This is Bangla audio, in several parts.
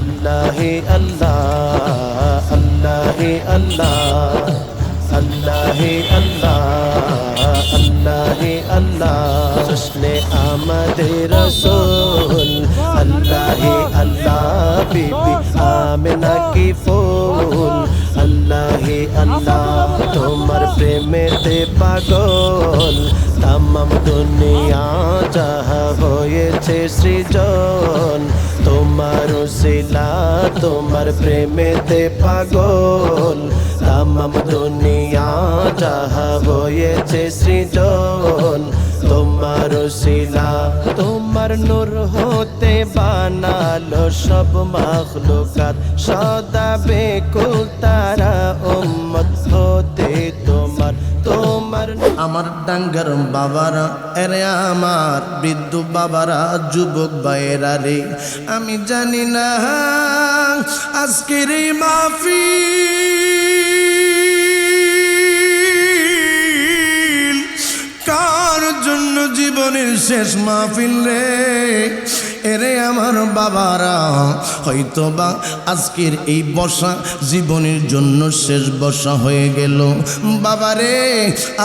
अल्लाह अल्लाह अल्लाह अल्लाह अल्लाह अल्लाह अल्लाह अल्लाह जश्ने आमद रसूल अल्लाह अल्लाह बीबी आमिना की फूल अल्लाह अल्लाह तुम्हार प्रेमेते पागल तमाम दुनिया যাহা হয়েছে সৃজন তোমার উসিলা তোমার প্রেমেতে পাগল तमाम दुनिया যাহা হয়েছে সৃজন তোমার উসিলা তোমার নূর হতে বানালো সব মাখলুকাত সদা বেকুল তারা উম্মত হতে তোমার তোমার আমার ডাঙ্গার বাবারা এরে আমার বৃদ্ধ বাবারা যুবক ভাইয়েরা রে আমি জানি না আজকের এই মাহফিল কার জন্য জীবনের শেষ মাহফিল রে এরে আমার বাবারা হয়তোবা আজকের এই বর্ষা জীবনের জন্য শেষ বর্ষা হয়ে গেল বাবারে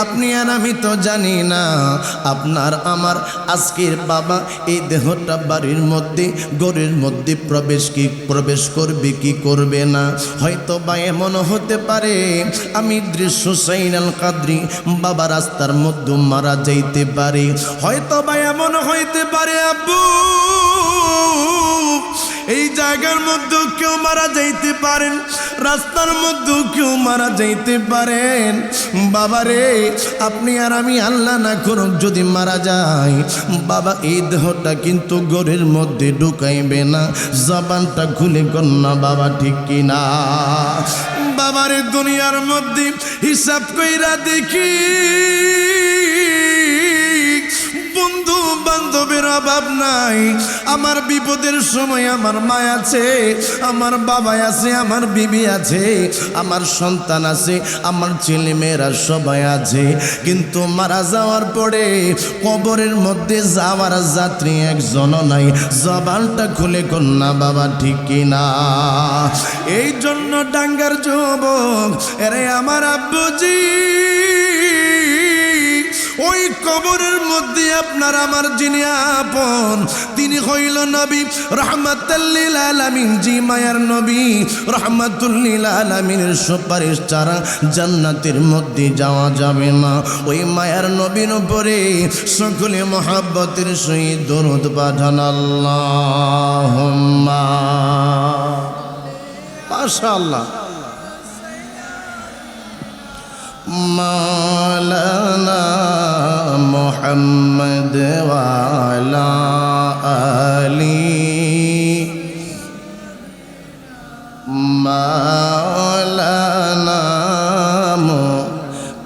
আপনি আর আমি তো জানি না আপনার আমার আজকের বাবা এই দেহটা বাড়ির মধ্যে ঘরের মধ্যে প্রবেশ করবে কি করবে না হয়তোবা এমন হতে পারে আমি দৃশ্য সাইনাল কাদরি বাবা রাস্তার মধ্যে মারা যাইতে পারে হয়তোবা এমন হইতে পারে আব্বু এই জায়গার মধ্যে কেউ মারা যাইতে পারেন রাস্তার মধ্যে কেউ মারা যাইতে পারেন বাবারে আপনি আর আমি আল্লাহ না করুক যদি মারা যায় বাবা এই দেহটা কিন্তু ঘরের মধ্যে ঢুকাইবে না জবানটা খুলে কন্যা বাবা ঠিক কিনা বাবারে দুনিয়ার মধ্যে হিসাব কইরা দেখি বন্ধু বান্ধবের অভাব নাই আমার বিপদের সময় আমার মা আছে আমার বাবা আছে আমার বিবি আছে আমার সন্তান আছে আমার ছেলে মেয়েরা সবাই আছে কিন্তু মারা যাওয়ার পরে কবরের মধ্যে যাওয়ার যাত্রী একজনও নাই জবানটা খুলে কন্যা বাবা ঠিক কিনা এই জন্য ডাঙ্গার যুবক এরে আমার আব্বুজি ওই কবরের মধ্যে আপনার আমার যিনি আপন তিনি হইল নবী রাহমাতুল লিল আলামিন জি মায়ার নবী রাহমাতুল লিল আলামিনের সুপারিশ ছাড়া জান্নাতের মধ্যে যাওয়া যাবে না ওই মায়ার নবীর উপরে সকলে মহব্বতের সহিত দরুদ পাঠান আল্লাহুম্মা মাশাআল্লাহ মাওলানা মুহাম্মদ ওয়ালা আলি মাওলানা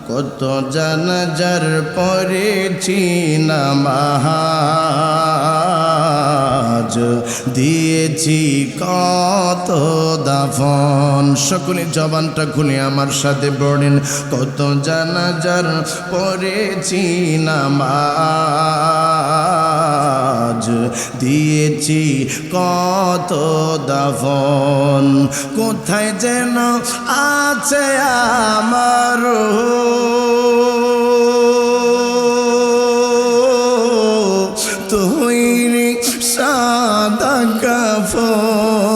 কত জানাজার পড়েছি নামাজ দিয়েছি কত দাফন সকলে জবানটা খুলে আমার সাথে পড়েন কত জানাজার পড়েছি নামাজ দিয়েছি কত দাফন কোথায় যেন আছে আমার তৈরি সাদা কাফন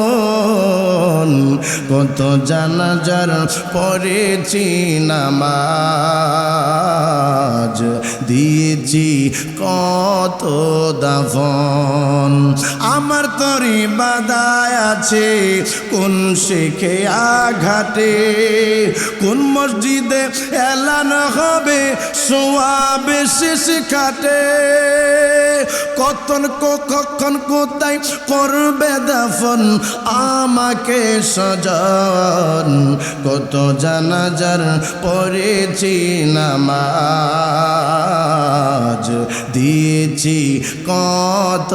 কত জানাজার পড়েছি নামাজ দিয়েছি কত দাফন আমার তরি বাদায় আছে কোন শেখে আঘাটে কোন মসজিদে এলান হবে সোয়াবে শেষ খাটে কখন কোথায় করবে দাফন আমাকে সজন কত জানাজার পড়েছি নামাজ দিয়েছি কত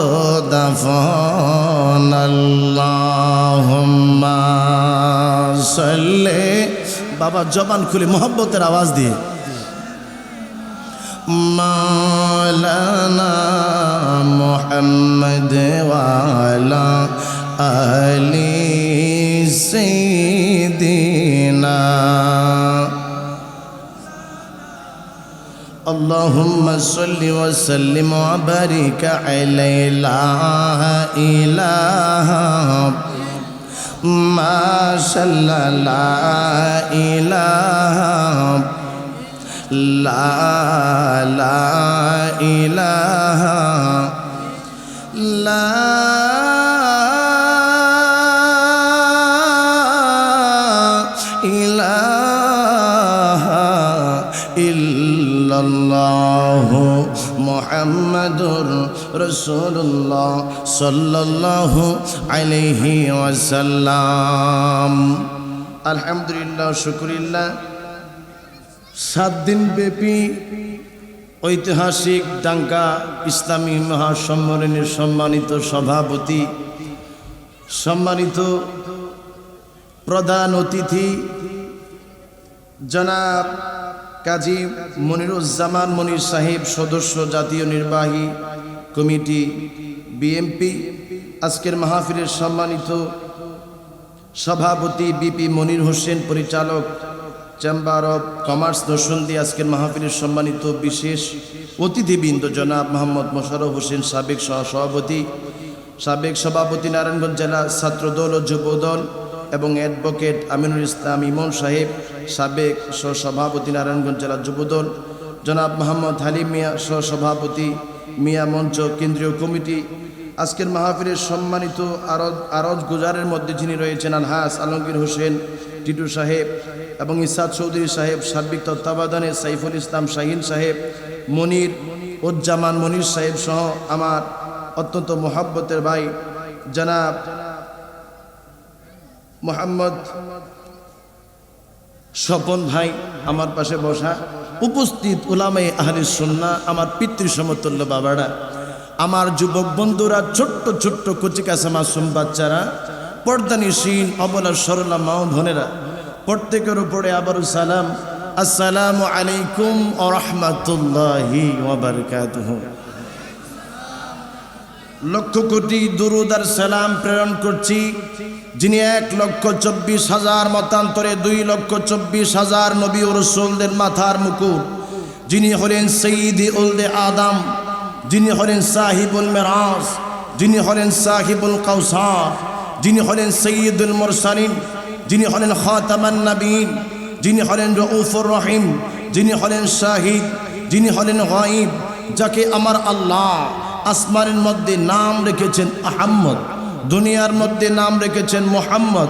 দাফন আল্লাহুম্মা সাল্লি বাবা জবান খুলে মোহব্বতের আওয়াজ দিয়ে মাওলানা মুহাম্মদ ওয়ালা আলি সাইয়্যিদিনা اللهم صل وسلم وبارك عليه لا إله ما شاء الله لا إله لا إله ইল্লাল্লাহু মুহাম্মাদুর রাসূলুল্লাহ সাল্লাল্লাহু আলাইহি ওয়াসাল্লাম। আলহামদুলিল্লাহ, শুকরিল্লাহ। 7 দিন ব্যাপী ঐতিহাসিক ডাঙ্গা ইসলামী মহাসম্মেলনের সম্মানিত সভাপতি, সম্মানিত প্রধান অতিথি জনাব কাজী মনিরুজ্জামান মনির সাহেব, সদস্য জাতীয় নির্বাহী কমিটি বিএমপি, আজকের মাহফিলের সম্মানিত সভাপতি বিপি মনির হোসেন, পরিচালক চেম্বার অব কমার্স নরসিংদী, আজকের মাহফিলের সম্মানিত বিশেষ অতিথিবৃন্দ জনাব মোহাম্মদ মোশাররফ হোসেন, সাবেক সহসভাপতি, সাবেক সভাপতি নারায়ণগঞ্জ জেলা ছাত্রদল ও যুবদল, এবং অ্যাডভোকেট আমিনুল ইসলাম ইমন সাহেব, সাবেক সহসভাপতি নারায়ণগঞ্জ জেলা যুবদল, জনাব মোহাম্মদ হালিম মিয়া, সহসভাপতি মিয়া মঞ্চ কেন্দ্রীয় কমিটি, আজকের মাহফিলের সম্মানিত আরজ গুজারের মধ্যে যিনি রয়েছেন আলহাজ আলমগীর হোসেন টিটু সাহেব এবং ইসাদ চৌধুরী সাহেব, সার্বিক তত্ত্বাবধানে সাইফুল ইসলাম শাহিন সাহেব, মনির উজ্জামান মনির সাহেব সহ আমার অত্যন্ত মোহাব্বতের ভাই জনাব মোহাম্মদ স্বপন ভাই আমার পাশে বসা, উপস্থিত উলামায়ে আহলে সুন্নাহ, আমার পিতৃ সমতুল্য বাবারা, আমার যুবক বন্ধুরা, ছোট্ট ছোট্ট কচিকাঁচা মাসুম বাচ্চারা, পর্দানিসীন অবলা সরলা মা বোনেরা, প্রত্যেকের উপরে আবারও সালাম, আসসালামু আলাইকুম ওয়া রাহমাতুল্লাহি ওয়া বারাকাতুহু। লক্ষ কোটি দুরুদ আর সালাম প্রেরণ করছি যিনি 1,24,000 মতান্তরে 2,24,000 নবী ও রাসূলদের মাথার মুকুট, যিনি হলেন সাইয়্যিদি উলদে আদম, যিনি হলেন সাহিবুল মিরাজ, যিনি হলেন সাহিবুল কাউসার, যিনি হলেন সাইয়্যিদুল মুরসালিন, যিনি হলেন খাতামান নবীন, যিনি হলেন রউফুর রহিম, যিনি হলেন শাহিদ, যিনি হলেন গায়ব, যাকে আমার আল্লাহ আসমানের মধ্যে নাম রেখেছেন আহম্মদ, দুনিয়ার মধ্যে নাম রেখেছেন মুহাম্মদ,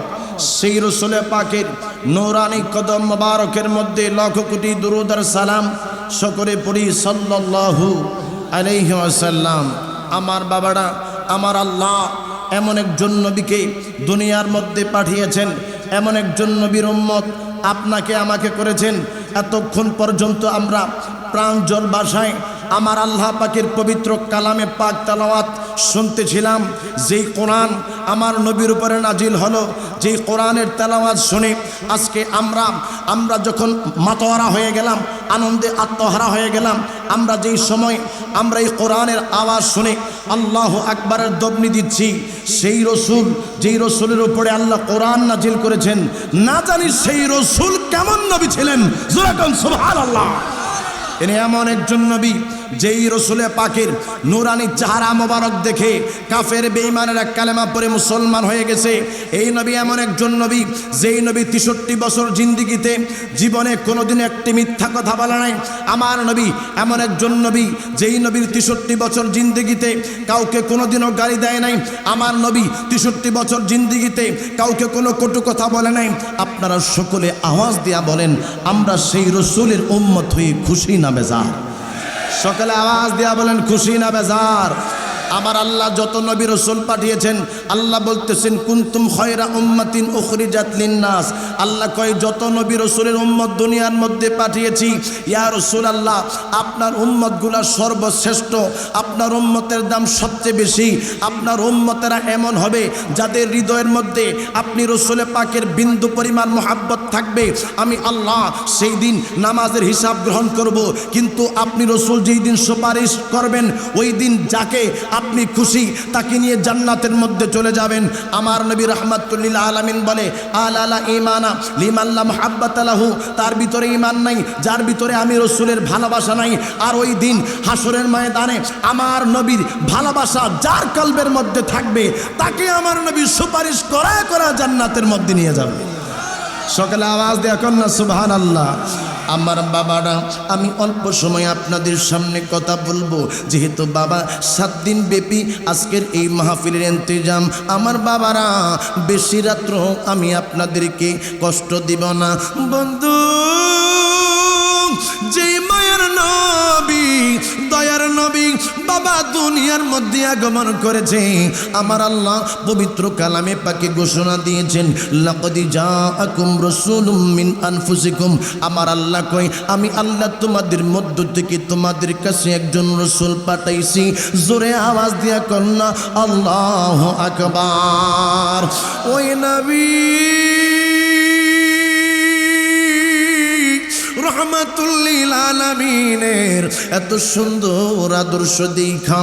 সেই রাসূল পাকের নূরানি কদম মোবারকের মধ্যে লক্ষ কোটি দুরূদ আর সালাম সকলে পড়ি সাল্লাল্লাহু আলাইহি ওয়াসাল্লাম। আমার বাবারা, আমার আল্লাহ এমন একজন নবীকে দুনিয়ার মধ্যে পাঠিয়েছেন, এমন একজন নবীর উম্মত আপনাকে আমাকে করেছেন। এতক্ষণ পর্যন্ত আমরা প্রাঞ্জল ভাষায় আমার আল্লাহ পাকের পবিত্র কালামে পাক তেলাওয়াত শুনতেছিলাম। যেই কোরআন আমার নবীর উপরে নাজিল হলো, যেই কোরআনের তেলাওয়াত শুনে আজকে আমরা যখন মাতোয়ারা হয়ে গেলাম, আনন্দে আত্মহারা হয়ে গেলাম, আমরা যেই সময় আমরা এই কোরআনের আওয়াজ শুনে আল্লাহু আকবারের দবনি দিচ্ছি, সেই রসুল, যেই রসুলের উপরে আল্লাহ কোরআন নাজিল করেছেন, না জানি সেই রসুল কেমন নবী ছিলেন। জোরে কোন সুবহানাল্লাহ। ইনি এমন একজন নবী যেই রসুলে পাকের নুরানি চেহারা মোবারক দেখে কাফের বেঈমানেরা কালেমা পড়ে মুসলমান হয়ে গেছে। এই নবী এমন একজন নবী যেই নবী 63 বছর জিন্দিগিতে জীবনে কোনোদিন একটি মিথ্যা কথা বলে নাই। আমার নবী এমন একজন নবী যেই নবীর 63 বছর জিন্দিগিতে কাউকে কোনোদিনও গালি দেয় নাই। আমার নবী 63 বছর জিন্দিগিতে কাউকে কোনো কটু কথা বলে নাই। আপনারা সকলে আওয়াজ দিয়া বলেন, আমরা সেই রসুলের উম্মত হয়ে খুশি না বেজার? সকলে আওয়াজ দিয়া বলেন, খুশি না বেজার? আমার আল্লাহ যত নবী রসুল পাঠিয়েছেন, আল্লাহ বলতেছেন কুনতুম খায়রা উম্মাতিন উখরিজাত লিন্নাস। আল্লাহ কয় যত নবী রসুলের উম্মত দুনিয়ার মধ্যে পাঠিয়েছি, ইয়া রাসূলুল্লাহ আপনার উম্মতগুলা সর্বশ্রেষ্ঠ, আপনার উম্মতের দাম সবচেয়ে বেশি। আপনার উম্মতেরা এমন হবে যাদের হৃদয়ের মধ্যে আপনি রসুলের পাকের বিন্দু পরিমাণ মহাব্বত থাকবে। আমি আল্লাহ সেই দিন নামাজের হিসাব গ্রহণ করব, কিন্তু আপনি রসুল যেই দিন সুপারিশ করবেন, ওই দিন যাকে আপনি খুশি তাকে নিয়ে জান্নাতের মধ্যে চলে যাবেন। আমার নবী রাহমাতুল লিল আলামিন বলে আলা ঈমানা লিমান লা মুহাব্বাতা লাহু, তার ভিতরে ঈমান নাই যার ভিতরে আমি রাসূলের ভালোবাসা নাই। আর ওই দিন হাসরের ময়দানে আমার নবীর ভালোবাসা যার কলবের মধ্যে থাকবে তাকে আমার নবী সুপারিশ করা করা জান্নাতের মধ্যে নিয়ে যাবে। সকালে আওয়াজ দেয়া কন্যা সুবহানাল্লাহ। আমার বাবারা, আমি অল্প সময় আপনাদের সামনে কথা বলবো, যেহেতু বাবা 7 দিন ব্যাপী আজকের এই মাহফিলের ইন্তজাম। আমার বাবারা, বেশি রাত্র আমি আপনাদেরকে কষ্ট দিব না। বন্ধু, যে মায়ের নবী দয়ার নবী বাবা দুনিয়ার মধ্যে আগমন করেছে, আমার আল্লাহ পবিত্র কালামে পাকে ঘোষণা দিয়েছেন লাকাদ জাআকুম রাসূলুম মিন আনফুসিকুম। আমার আল্লাহ কয়, আমি আল্লাহ তোমাদের মধ্য থেকে তোমাদের কাছে একজন রাসূল পাঠাইছি। জোরে আওয়াজ দিয়া কন্যা আল্লাহু আকবার। ওই নবী রহমাতুল লিল আলামিনের এত সুন্দর আদর্শ দেখা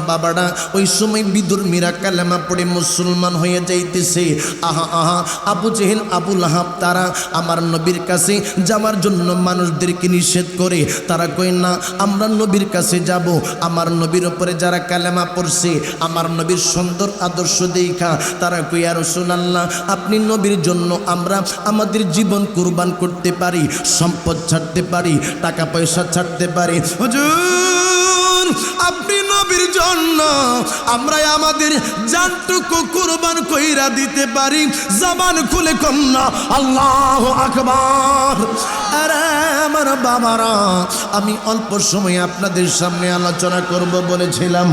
বাবারা ওই সময় বিধর্মীরা কালেমা পড়ে মুসলমান হয়ে যাইতেছে। আহা আহা, আবু জেহেল আবু লাহাব তারা আমার নবীর কাছে যাওয়ার জন্য মানুষদেরকে নিষেধ করে। তারা কই না, আমরা নবীর কাছে যাব। আমার নবীর উপরে যারা কালেমা পড়ছে, আমার নবীর সুন্দর আদর্শ দেখা তারা কই, ইয়া রাসূলুল্লাহ, আপনি নবীর জন্য আমরা আমাদের জীবন কুরবান করতে পারি, সম্পদ ছাড়তে পারি, টাকা পয়সা ছাড়তে পারি। হুজুর, আপনি নবীর জন্য আমরা আমাদের জানটুকু কুরবান কইরা দিতে পারি। জবান খুলে কন্যা আল্লাহু আকবার। আরে আমার বাবারা, আমি অল্প সময় আপনাদের সামনে আলোচনা করব বলেছিলাম।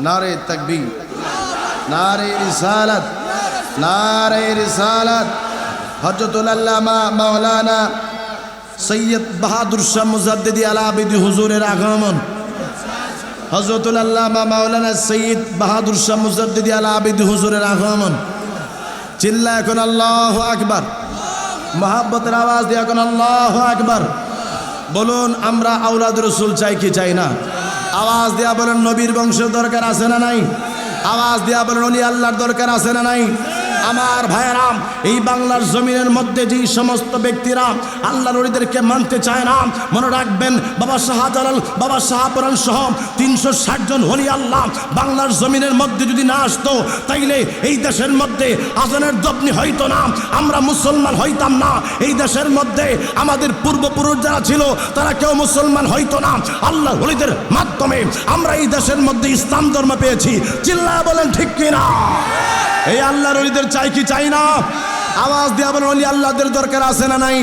নারে তাকবীর, নারে রিসালাত, নারে রিসালাত। হযরতুল আল্লামা মাওলানা সৈয়দ বাহাদুর শাহ মুজাদ্দিদি আল আবিদি হুজুরের আগমন। হযরতুল আল্লামা মাওলানা সৈয়দ বাহাদুর শাহ মুজাদ্দিদি আল আবিদি হুজুরের আগমন। চিল্লা এখন আল্লাহু আকবার, মহব্বতের আওয়াজ দিয়ে এখন আল্লাহু আকবার। বলুন, আমরা আওলাদ রাসূল চাই কি চাই না? আওয়াজ দেয়া বলেন, নবীর বংশের দরকার আছে না নাই? আওয়াজ দেয়া বলেন, ওলি আল্লাহর দরকার আছে না নাই? আমার ভাইয়েরাম, এই বাংলার জমিনের মধ্যে যেই সমস্ত ব্যক্তিরা আল্লাহর ওলিদেরকে মানতে চায় না, মনে রাখবেন বাবা শাহজালাল, বাবা শাহপুরান সহ 360 জন ওলি আল্লাহ বাংলার জমিনের মধ্যে যদি না আসতো, তাইলে এই দেশের মধ্যে আজানের দপনি হইতো না, আমরা মুসলমান হইতাম না। এই দেশের মধ্যে আমাদের পূর্বপুরুষ যারা ছিল তারা কেউ মুসলমান হইতো না। আল্লাহর ওলিদের মাধ্যমে আমরা এই দেশের মধ্যে ইসলাম ধর্ম পেয়েছি। চিল্লায়া বলেন ঠিক কিনা? এই আল্লাহর ওলিদের চাই কি চাই না? আওয়াজ দিয়ে বলেন, ওলি আল্লাহদের দরকার আছে না নাই?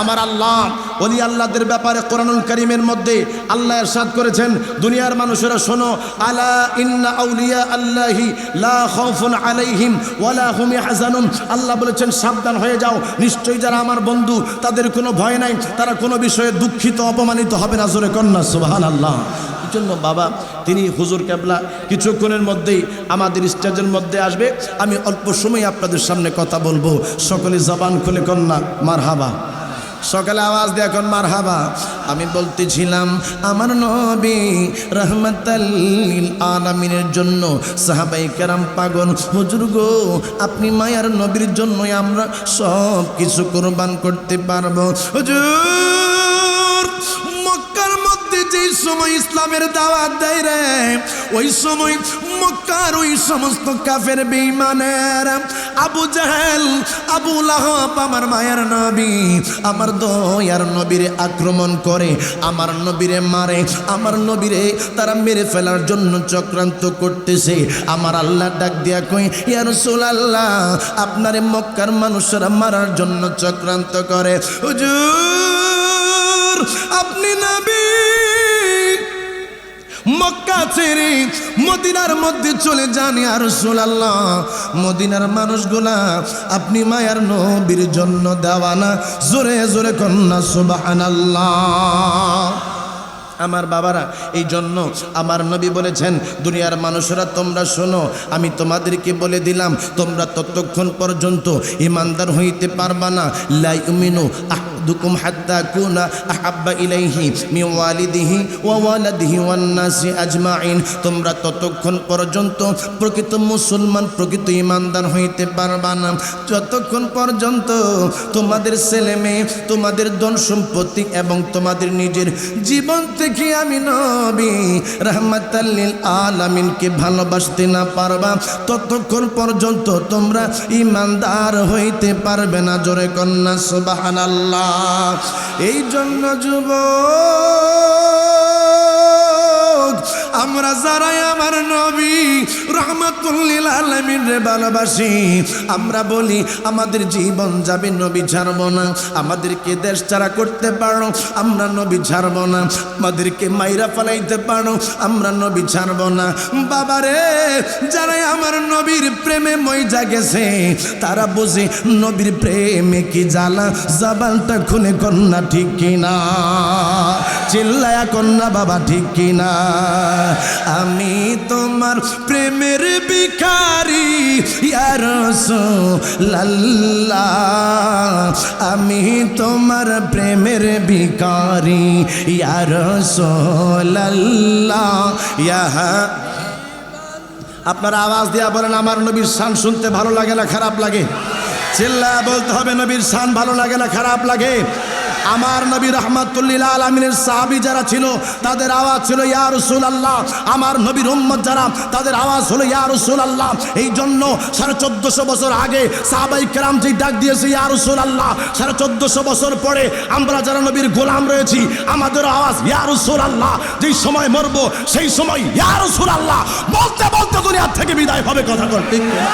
আমার আল্লাহ ওলি আল্লাহদের ব্যাপারে কোরআনুল কারীমের মধ্যে আল্লাহ ইরশাদ করেছেন, দুনিয়ার মানুষেরা শোনো, আলা ইন্না আউলিয়া আল্লাহি লা খাউফুন আলাইহিম ওয়ালা হুম ইয়াহজানুন। আল্লাহ বলেছেন, সাবধান হয়ে যাও, নিশ্চয়ই যারা আমার বন্ধু তাদের কোনো ভয় নাই, তারা কোনো বিষয়ে দুঃখিত অপমানিত হবে না। জোরে কন্যা সুবহানাল্লাহ। এই জন্য বাবা, তিনি হুজুর কেবলা কিছুক্ষণের মধ্যেই আমাদের স্টেজের মধ্যে আসবে। আমি অল্প সময় আপনাদের সামনে কথা বলবো। সকলে জবান খুলে কন্যা মারহাবা। সকালে আওয়াজ দিয়ে এখন মারহাবা। আমি বলতেছিলাম, আমার নবী রাহমাতাল লিল আলামিনের জন্য সাহাবায়ে কেরাম পাগল। হুজুর গো, আপনি মায়ার নবীর জন্য আমরা সব কিছু কুরবান করতে পারবো। হুজুর, মক্কার মধ্যে যে সময় ইসলামের দাওয়াত দেয় রে, ওই সময় মক্কার ওই সমস্ত কাফের বেঈমানের আবু জাহেল, আবু লাহাব আমার মায়ের নবী, আমার দয়ার নবীরে আক্রমণ করে, আমার নবীরে মারে, আমার নবীরে তারা মেরে ফেলার জন্য চক্রান্ত করতেছে। আমার আল্লাহ ডাক দিয়া কই, ইয়া রাসূলুল্লাহ, আপনারে মক্কার মানুষেরা মারার জন্য চক্রান্ত করে। হুজুর, আপনি নবী মক্কা ছেড়ে মদিনার মধ্যে চলে যান, ইয়া রাসূলুল্লাহ। মদিনার মানুষগুলা আপনি মায়ার নবীর জন্য দেওয়ানা। জোরে জোরে কন্যা সুবহানাল্লাহ। আমার বাবারা, এই জন্য আমার নবী বলেছেন, দুনিয়ার মানুষেরা তোমরা শোনো, আমি তোমাদেরকে বলে দিলাম, তোমরা ততক্ষণ পর্যন্ত ঈমানদার হইতে পারবা না, লা ইউমিনু আহাদুকুম হাত্তা কুনা আহাব্বা ইলাইহি মিন ওয়ালিদিহি ওয়া ওয়ালাদিহি ওয়ান নাসি আজমাইন। তোমরা ততক্ষণ পর্যন্ত প্রকৃত মুসলমান, প্রকৃত ঈমানদার হইতে পারবা না যতক্ষণ পর্যন্ত তোমাদের ছেলে মেয়ে, তোমাদের ধন সম্পত্তি এবং তোমাদের নিজের জীবন থেকে আমি নবী রাহমাতাল লিল আলামিনকে ভালোবাসতে না পারবা, ততক্ষণ পর্যন্ত তোমরা ঈমানদার হইতে পারবে না। জোরে কন্যা সুবহানাল্লাহ। এই জন্য যুবক, আমরা যারাই আমার নবী রাহমাতুল লিল আলামিনের ভালোবাসি, আমরা বলি আমাদের জীবন যাবে, নবী ছাড়ব না। আমাদেরকে দেশ ছাড়া করতে পারো, আমরা নবী ছাড়ব না। আমাদেরকে মাইরা ফেলাইতে পারো, আমরা নবী ছাড়ব না। বাবারে, যারাই আমার নবীর প্রেমে মইজা গেছে তারা বুঝে নবীর প্রেমে কি জ্বালা। জবানটা খুলে কন্যা ঠিক কিনা, চিল্লায়া কন্যা বাবা ঠিক কিনা। আমি তোমার প্রেমের ভিখারি ইয়া রাসূলুল্লাহ, আমি তোমার প্রেমের ভিখারি ইয়া রাসূলুল্লাহ। আপনারা আওয়াজ দিয়া বলেন, আমার নবীর শান শুনতে ভালো লাগে না খারাপ লাগে? চিল্লায়া বলতে হবে, নবীর শান ভালো লাগে না খারাপ লাগে? আমার নবী রাহমাতুল লিল আলামিনের সাহাবী যারা ছিল তাদের আওয়াজ ছিল ইয়া রাসূলুল্লাহ। আমার নবীর উম্মত যারা, তাদের আওয়াজ হলো ইয়া রাসূলুল্লাহ। এই জন্য 1450 বছর আগে সাহাবায়ে কেরাম যে ডাক দিয়েছে ইয়া রাসূলুল্লাহ, 1450 বছর পরে আমরা যারা নবীর গোলাম রয়েছি আমাদের আওয়াজ ইয়া রাসূলুল্লাহ। যেই সময় মরবো সেই সময় ইয়া রাসূলুল্লাহ বলতে বলতে দুনিয়া থেকে বিদায় হবে। কথা বল ঠিক না?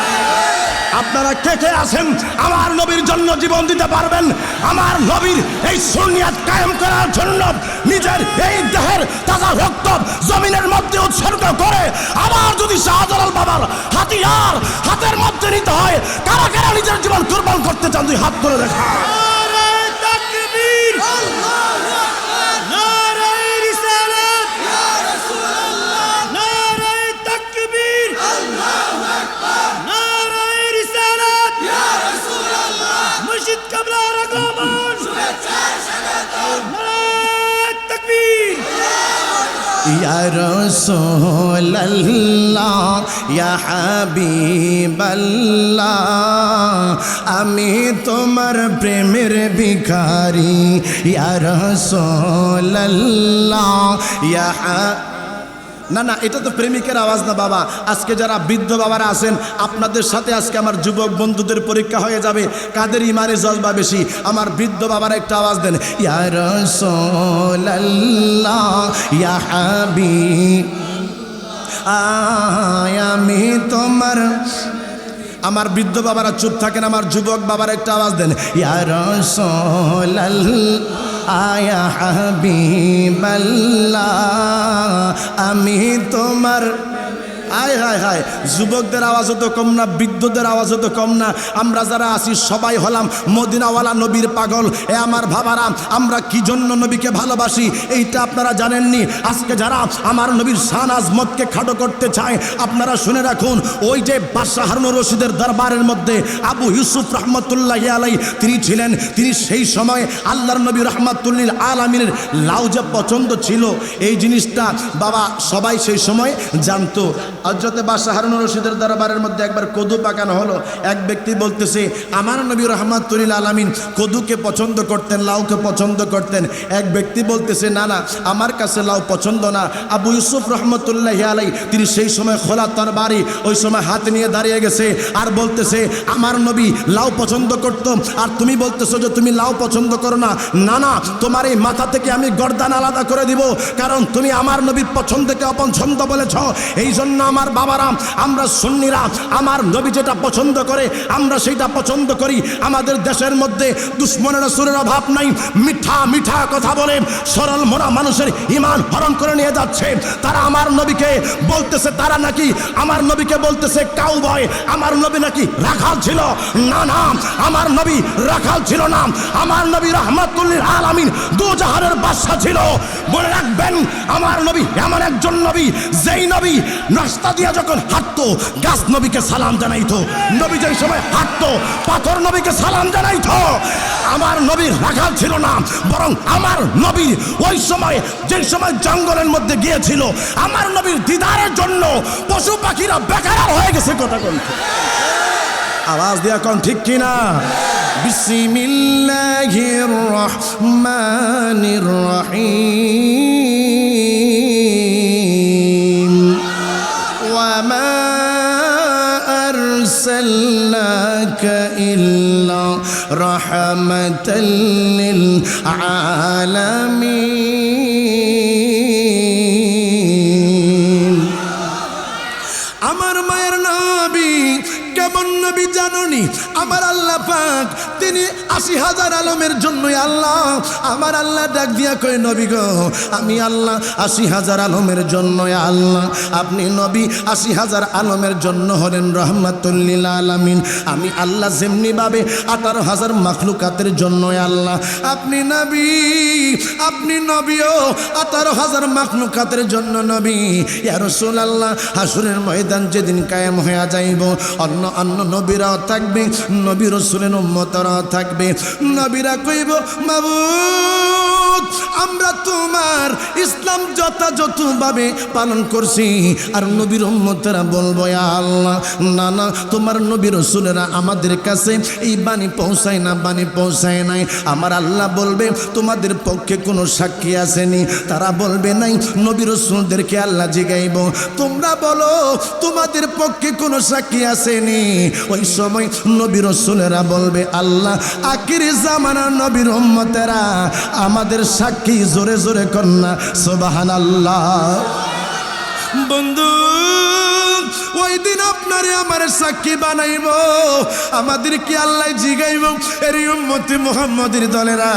আপনারা কে কে আছেন আমার নবীর জন্য জীবন দিতে পারবেন? আমার নবীর এই সুন্নিয়ত কায়েম করার জন্য নিজের এই দেহের তাজা রক্ত জমিনের মধ্যে উৎসর্গ করে আবার যদি শাহজালাল বাবার হাতিয়ার হাতের মধ্যে নিতে হয়, কারা কারা নিজের জীবন কুরবান করতে চান? দুই হাত করে দেখা। ইয়া রাসূলুল্লাহ ইয়া হাবিবাল্লাহ, আমি তোমার প্রেমের ভিখারি ইয়া রাসূলুল্লাহ ইয়া। না না, এটা তো প্রেমিকের আওয়াজ না বাবা। আজকে যারা বৃদ্ধ বাবারা আছেন আপনাদের সাথে আজকে আমার যুবক বন্ধুদের পরীক্ষা হয়ে যাবে, কাদের ইমানের জজবা বেশি। আমার বৃদ্ধ বাবারা একটা আওয়াজ দেন, ইয়া রাসূলুল্লাহ ইয়া হাবিব, আমি তোমার। আমার বৃদ্ধ বাবারা চুপ থাকেন, আমার যুবক বাবারা একটা আওয়াজ দেন, ইয়া রাসূলুল্লাহ আয়া হাবিবাল্লাহ, আমি তোমার। হায় হায় হায়, যুবকদের আওয়াজও তো কম না, বৃদ্ধদের আওয়াজও তো কম না। আমরা যারা আছি সবাই হলাম মদিনাওয়ালা নবীর পাগল। এ আমার ভাবারা, আমরা কি জন্য নবীকে ভালোবাসি এইটা আপনারা জানেননি। আজকে যারা আমার নবীর শান আজমতকে খাটো করতে চায় আপনারা শুনে রাখুন, ওই যে বাদশাহ হারুনুর রশিদের দরবারের মধ্যে আবু ইউসুফ রহমতুল্লাহি আলাইহি তিনি ছিলেন। তিনি সেই সময় আল্লাহর নবী রাহমাতুল লিল আলামিনের লাউ যে পছন্দ ছিল এই জিনিসটা বাবা সবাই সেই সময় জানতো। হযরতে বাদশাহ হারুনুর রশিদের দরবারের মধ্যে একবার কদু পাকানো হলো। এক ব্যক্তি বলতেছে আমার নবী রাহমাতুল লিল আলামিন কদুকে পছন্দ করতেন, লাউকে পছন্দ করতেন। এক ব্যক্তি বলতেছে না না, আমার কাছে লাউ পছন্দ না। আবু ইউসুফ রহমতুল্লাহি আলাইহি তিনি সেই সময় খোলা তরবারি ওই সময় হাত নিয়ে দাঁড়িয়ে গেছে আর বলতেছে আমার নবী লাউ পছন্দ করত আর তুমি বলতেছো যে তুমি লাউ পছন্দ করো না। না না, তোমার এই মাথা থেকে আমি গর্দান আলাদা করে দিব, কারণ তুমি আমার নবীর পছন্দকে অপছন্দ বলেছ। এই জন্য আমার বাবারা, আমরা সুন্নিরা আমার নবী যেটা পছন্দ করে আমরা সেটা পছন্দ করি। আমাদের দেশের মধ্যে দুশ্মনের রাসূলের অভাব নাই। মিঠা মিঠা কথা বলে সরল মনা মানুষের ঈমান হরণ করে নিয়ে যাচ্ছে। তারা আমার নবীকে বলতেছে, তারা নাকি আমার নবীকে বলতেছে কাউবয়, আমার নবী নাকি রাখাল ছিল। না না, আমার নবী রাখাল ছিল না। আমার নবী রাহমাতুল লিল আলামিন, দু জাহানের বাদশা ছিল। মনে রাখবেন, আমার নবী এমন একজন নবী, যেই নবী নাস্তা দিয়া যখন হাঁটতো গাছ নবীকে সালাম জানাইতো। নবী যেই সময় হাঁটতো পাথর নবীকে সালাম জানাইতো। আমার নবী রাখাল ছিল না, বরং আমার নবী ওই সময় যেই সময় জঙ্গলের মধ্যে গিয়েছিল, আমার নবীর দিদারের জন্য পশু পাখিরা বেকার হয়ে গেছে। কথা বলতে আওয়াজ দিয়া কোন ঠিক কিনা? বিসমিল্লাহির রহমানির রহিম। ওয়া মা আরসালনাকা ইল্লা রাহমাতাল লিল আলামিন। আমার মায়ের নবী কেমন নবী জানোনি? আমার আল্লাহ পাক তিনি ৮০,০০০ আলমের জন্য আল্লাহ, আমার আল্লাহ ডাক দিয়া কই নবী গো, আমি আল্লাহ ৮০,০০০ আলমের জন্য আল্লাহ, আপনি নবী ৮০,০০০ আলমের জন্য হলেন রহমাতুল লিল আলামিন। আমি আল্লাহ যেমনি ভাবে ১৮,০০০ মাখলুকাতের জন্য আল্লাহ, আপনি নবী, আপনি নবীও ১৮,০০০ মাখলুকাতের জন্য নবী। ইয়া রাসূলুল্লাহ, হাসরের ময়দান যেদিন কায়েম হয়ে যাইব, অন্য অন্য নবীরাও থাকবে, নবী রাসূলের উম্মতরাও থাকবে। নবীরা কইব, মাবুদ আমরা তোমার ইসলাম যথাযথভাবে পালন করছি। আর নবীর উম্মতরা বলবো, ইয়া আল্লাহ না না, তোমার নবী রাসূলেরা আমাদের কাছে এই বাণী পৌঁছায় না, বাণী পৌঁছায় নাই। আমার আল্লাহ বলবে, তোমাদের পক্ষে কোনো সাক্ষী আসেনি? তারা বলবে নাই। নবী রাসূলদেরকে আল্লাহ জিগাইব, তোমরা বলো তোমাদের পক্ষে কোনো সাক্ষী আসেনি? ওই সময় নবী রাসূলেরা বলবে, আল্লাহ আখির জামানার নবীর উম্মতেরা আমাদের সাক্ষী। জোরে জোরে কন্যা সুবহানাল্লাহ। বন্ধু, ওই দিন আপনারে আমার সাক্ষী বানাইব, আমাদেরকে আল্লাহ জিগাইব, এর উম্মতে মুহাম্মদের দলেরা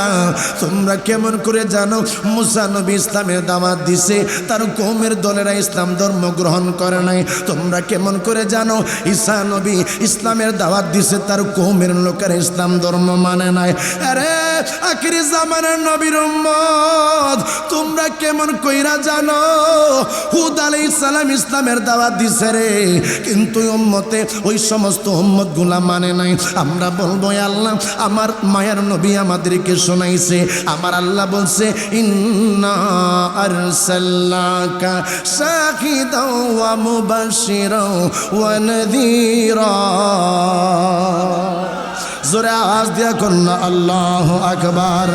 তোমরা কেমন করে জানো মুসা নবী ইসলামের দাওয়াত দিছে, তার কওমের দলেরা ইসলাম ধর্ম গ্রহণ করে নাই? তোমরা কেমন করে জানো ঈসা নবী ইসলামের দাওয়াত দিছে, তার কওমের লোকেরা ইসলাম ধর্ম মানে নাই? আরে আখির জামানার নবীর উম্মত তোমরা কেমন কইরা জানো হুদ আলাইহিস সালাম ইসলামের দাওয়াত দিছে রে, কিন্তু উম্মতে ওই সমস্ত উম্মত গুলা মানে নাই? আমরা বলবো, আল্লাহ আমার মায়ার নবী আমাদেরকে শোনাইছে। আমার আল্লাহ বলছে, ইন্না আরসালনাকা শাহিদাও ওয়া মুবাশশিরাও ওয়া নাযীরা। জোরে আওয়াজ দিয়া কন্যা আল্লাহু আকবার।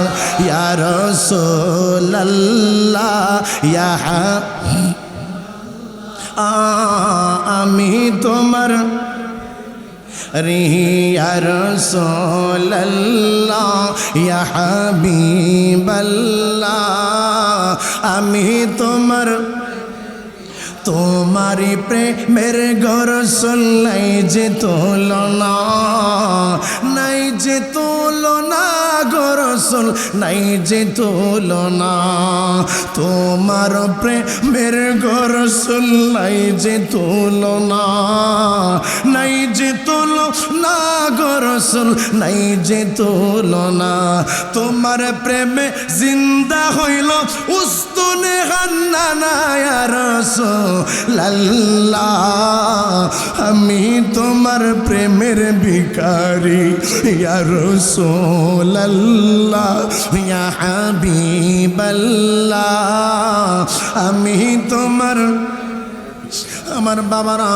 ইয়া রাসূলুল্লাহ, ইয়া আমি তোমার ইয়া রাসূলুল্লাহ, ইয়া হাবিবাল্লাহ, আমি তোমার তোমারি প্রেমের গরসল নাই যে তুলনা, নাই যে তুলনা গরসল নাই যে তুলনা, তোমার প্রেমের গরসল নাই যে তুলনা, নাই যে তুলনা গরসল নাই যে তুলনা, তোমার প্রেমে জিন্দা হইল উস্তুনে হান্নানা ইয়া রাসূলুল্লাহ, আমি তোমার প্রেমের ভিখারি ইয়া রাসূলুল্লাহ, ইয়া হাবিবাল্লাহ, আমি তোমার। আমার বাবারা,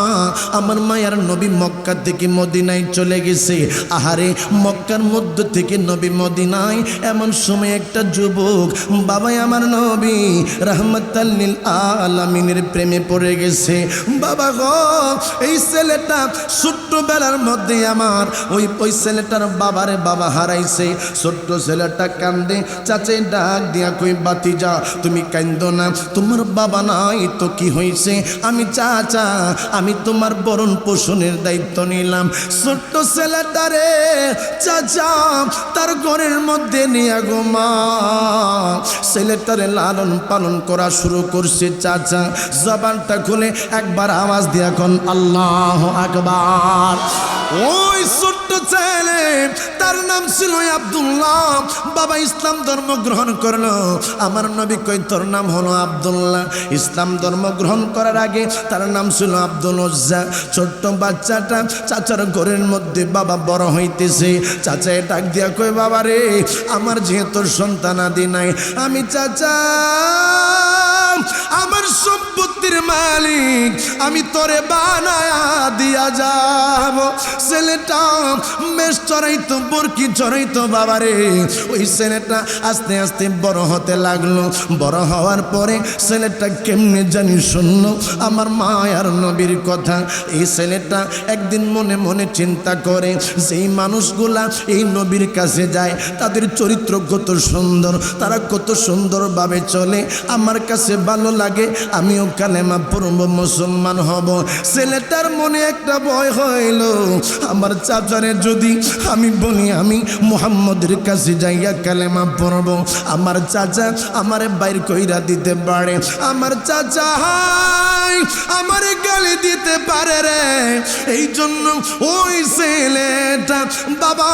আমার মায়ার নবী মক্কা থেকে মদিনায় চলে গেছে। আহারে, মক্কার মধ্য থেকে নবী মদিনায়, এমন সময় একটা যুবক বাবাই আমার নবী রাহমাতাল লিল আলামিনের প্রেমে পড়ে গেছে। বাবা গো, এই ছেলেটা ছোট্টবেলার মধ্যে আমার ওই ছেলেটার বাবারে বাবা হারাইছে। ছোট্ট ছেলেটা কান্দে, চাচে ডাক দিয়া কই, বাতিজা তুমি কান্দো না, তোমার বাবা নাই তো কি হয়েছে? আমি চাচা চাচা আমি তোমার বরণ পোষণের দায়িত্ব নিলাম। ছোট্ট ছেলেটারে চাচা তার ঘরের মধ্যে নিয়ে গো মা ছেলেটারে লালন পালন করা শুরু করছে। চাচা জবানটা খুলে একবার আওয়াজ দিয়ে এখন আল্লাহু আকবার। ওই ছোট্ট ছেলে তার নাম ছিল আব্দুল্লাহ। বাবা ইসলাম ধর্ম গ্রহণ করলো। আমার নবী কই তোর নাম হলো আব্দুল্লাহ। ইসলাম ধর্ম গ্রহণ করার আগে তার নাম ছিল আব্দুল উজ্জা। ছোট্ট বাচ্চাটা চাচার ঘরের মধ্যে বাবা বড় হইতেছে। চাচা ডাক দিয়া কই বাবা রে আমার যেহেতু সন্তান আদি নাই আমি চাচা আমার সম্পত্তির মালিক আমি তোরে বানায়া দিয়া যাব। ছেলেটা মেষ চড়াইতো বরকি চড়াইতো বাবারে। ওই ছেলেটা আস্তে আস্তে বড় হতে লাগলো। বড় হওয়ার পরে ছেলেটা কেমনে জানি শুনলো আমার মায়ার নবীর কথা। এই ছেলেটা একদিন মনে মনে চিন্তা করে যেই মানুষগুলা এই নবীর কাছে যায় তাদের চরিত্র কত সুন্দর, তারা কত সুন্দরভাবে চলে, আমার কাছে ভালো লাগে, আমিও কালেমা পড়ব মুসলমান হব। ছেলেটার মনে একটা ভয় হইল আমার চাচারে যদি আমি বলি আমি মুহাম্মদের কাছে যাইয়া কালেমা পড়ব আমার চাচা আমারে বাইর কইরা দিতে পারে, আমার চাচা হাই আমারে গালি দিতে পারে রে। এই জন্য ওই ছেলেটা বাবা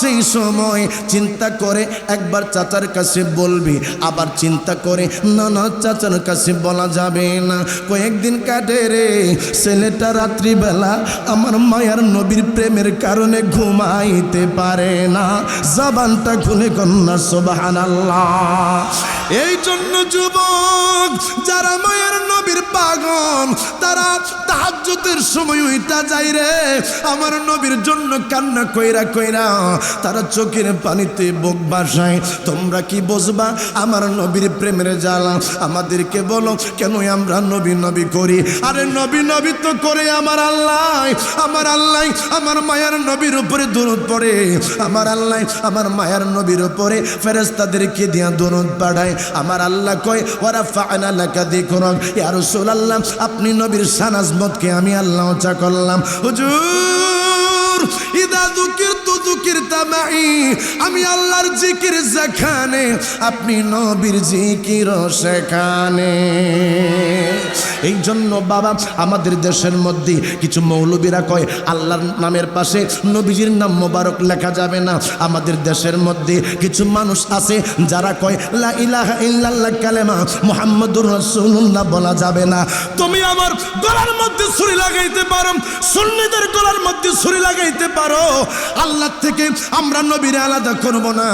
সেই সময় চিন্তা করে একবার চাচার কাছে বলবি, আবার চিন্তা করে না না চাচার কাছে বলা যাবে না। কয়েকদিন কাটে রে ছেলেটা রাত্রিবেলা আমার মায়ার নবীর প্রেমের কারণে ঘুমাইতে পারে না। জবানটা খুলে কন্যা সুবহানাল্লাহ। এই জন্য যুবক যারা মায়ার নবীর পাগল তারা তাহাজ্জুদের সময় উইটা যায় রে আমার নবীর জন্য কান্না কইরা কইরা তারা চোখের পানিতে বুক ভাসায়। তোমরা কি বুঝবা আমার নবীর প্রেমের জ্বালা? আমাদেরকে বলো কেন আমরা নবী নবী করি? আরে নবী নবী তো করে আমার আল্লাহ, আমার আল্লাহ আমার মায়ার নবীর উপরে দরুদ পড়ে, আমার আল্লাহ আমার মায়ার নবীর উপরে ফেরেশতাদেরকে দিয়া দরুদ পাঠায়। আমার আল্লাহ কয় ওয়ারাফা'না লাকা যিকরাক, ইয়া রাসূলুল্লাহ আপনি নবীর শান আজমতকে আমি আল্লাহ উঁচা করলাম। হুজুর ইদা যুকিরতু যুকিরতা মাই, আমি আল্লাহর জিকির যেখানে আপনি নবীর জিকির সেখানে। এই জন্য বাবা আমাদের দেশের মধ্যে কিছু মৌলবীরা কয় আল্লাহর নামের পাশে নবীজির নাম মোবারক লেখা যাবে না। আমাদের দেশের মধ্যে কিছু মানুষ আছে যারা কয় লা ইলাহা ইল্লাল্লাহ কালেমা মুহাম্মাদুর রাসূলুল্লাহ বলা যাবে না। তুমি আমার গলার মধ্যে ছুরি লাগাইতে পারো, সুন্নিদের গলার মধ্যে ছুরি লাগাইতে পারো, আল্লাহ থেকে আমরা নবীরে আলাদা করব না।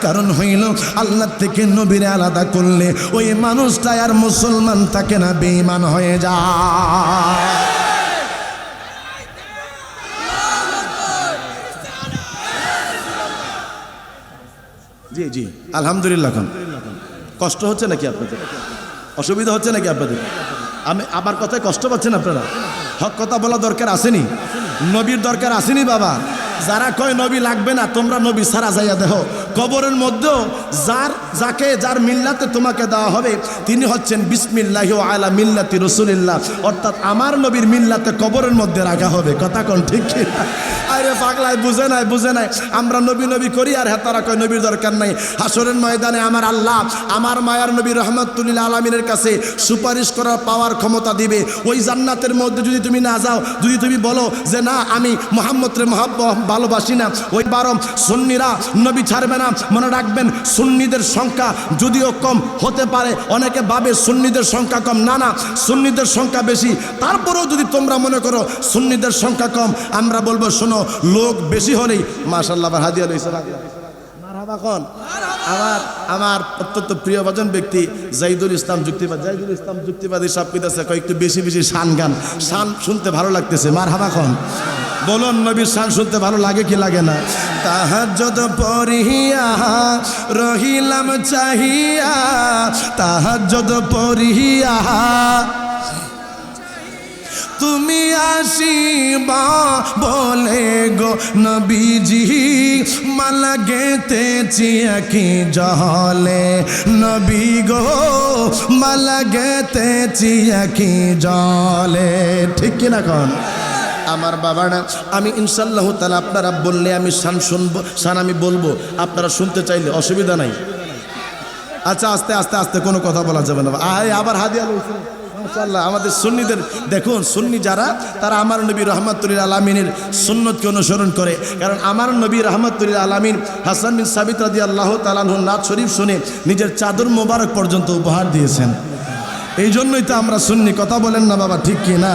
কারণ হইল আল্লাহ থেকে নবীরে আলাদা করলে ওই মানুষটা আর মুসলমান থাকে না, বেঈমান হয়ে যায়। জি জি আলহামদুলিল্লাহ। কষ্ট হচ্ছে নাকি আপনাদের? অসুবিধা হচ্ছে নাকি আপনাদের? আমি আমার কথায় কষ্ট পাচ্ছেন আপনারা? হক কথা বলা দরকার আসেনি? নবীর দরকার আসেনি বাবা? যারা কয় নবী লাগবে না তোমরা নবী ছাড়া যাইয়া দেখো কবরের মধ্যেও যার মিল্লাতে তোমাকে দেওয়া হবে তিনি হচ্ছেন বিসমিল্লাহি ওয়া আলা মিল্লাতি রাসূলিল্লাহ, অর্থাৎ আমার নবীর মিল্লাতে কবরের মধ্যে রাখা হবে। কথা কোন ঠিক কি? আরে পাগলাই বুঝে নাই আমরা নবী নবী করি আর তারা কয় নবীর দরকার নাই। হাসরের ময়দানে আমার আল্লাহ আমার মায়ার নবী রাহমাতুল আলামিনের কাছে সুপারিশ করার পাওয়ার ক্ষমতা দিবে। ওই জান্নাতের মধ্যে যদি তুমি না যাও, যদি তুমি বলো যে না আমি মুহাম্মদরে ভালোবাসি না, ওই বারম সুন্নিরা নবী ছাড়বে না। মনে রাখবেন সুন্নিদের সংখ্যা যদিও কম হতে পারে, অনেকে ভাবে সুন্নিদের সংখ্যা কম, না না সুন্নিদের সংখ্যা বেশি। তারপরেও যদি তোমরা মনে করো সুন্নিদের সংখ্যা কম, আমরা বলবো শোনো লোক বেশি হলেই মাশাআল্লাহ হাদিয়া লইছে মারহাবা কোন আমার অত্যন্ত প্রিয় ভজন ব্যক্তি জাহিদুল ইসলাম যুক্তিবাদী সব কইতাছে একটু বেশি বেশি শান গান, শান শুনতে ভালো লাগতেছে। মারহাবা কোন বলুন নবীর শান শুনতে ভালো লাগে কি লাগে না? তাহাজ্জুদ পড়িয়া রহিলাম চাহিয়া, তাহাজ্জুদ পড়িয়া তুমি আসিবা বলে গো নবীজি, মালা গেতেছি কি জহলে নবী গো মালা গেতেছি একই জলে। ঠিক কিনা কন? আমার বাবারা, আমি ইনশাআল্লাহ তাআলা আপনারা বললে আমি শান শুনবো, শান আমি বলবো, আপনারা শুনতে চাইলে অসুবিধা নাই। আচ্ছা, আস্তে আস্তে আস্তে কোনো কথা বলা যাবে না। আবার হাদিয়া লইছে মাশাআল্লাহ। আমাদের সুন্নিদের দেখুন, সুন্নি যারা তারা আমার নবী রহমাতুল্লিল আলামিনের সুন্নতকে অনুসরণ করে। কারণ আমার নবী রহমাতুল্লিল আলামিন হাসান বিন সাবিত রাদিয়াল্লাহু তাআলা আনহু নাত শরীফ শুনে নিজের চাদর মোবারক পর্যন্ত উপহার দিয়েছেন। এই জন্যই তো আমরা সুন্নি। কথা বলেন না বাবা, ঠিক কি না?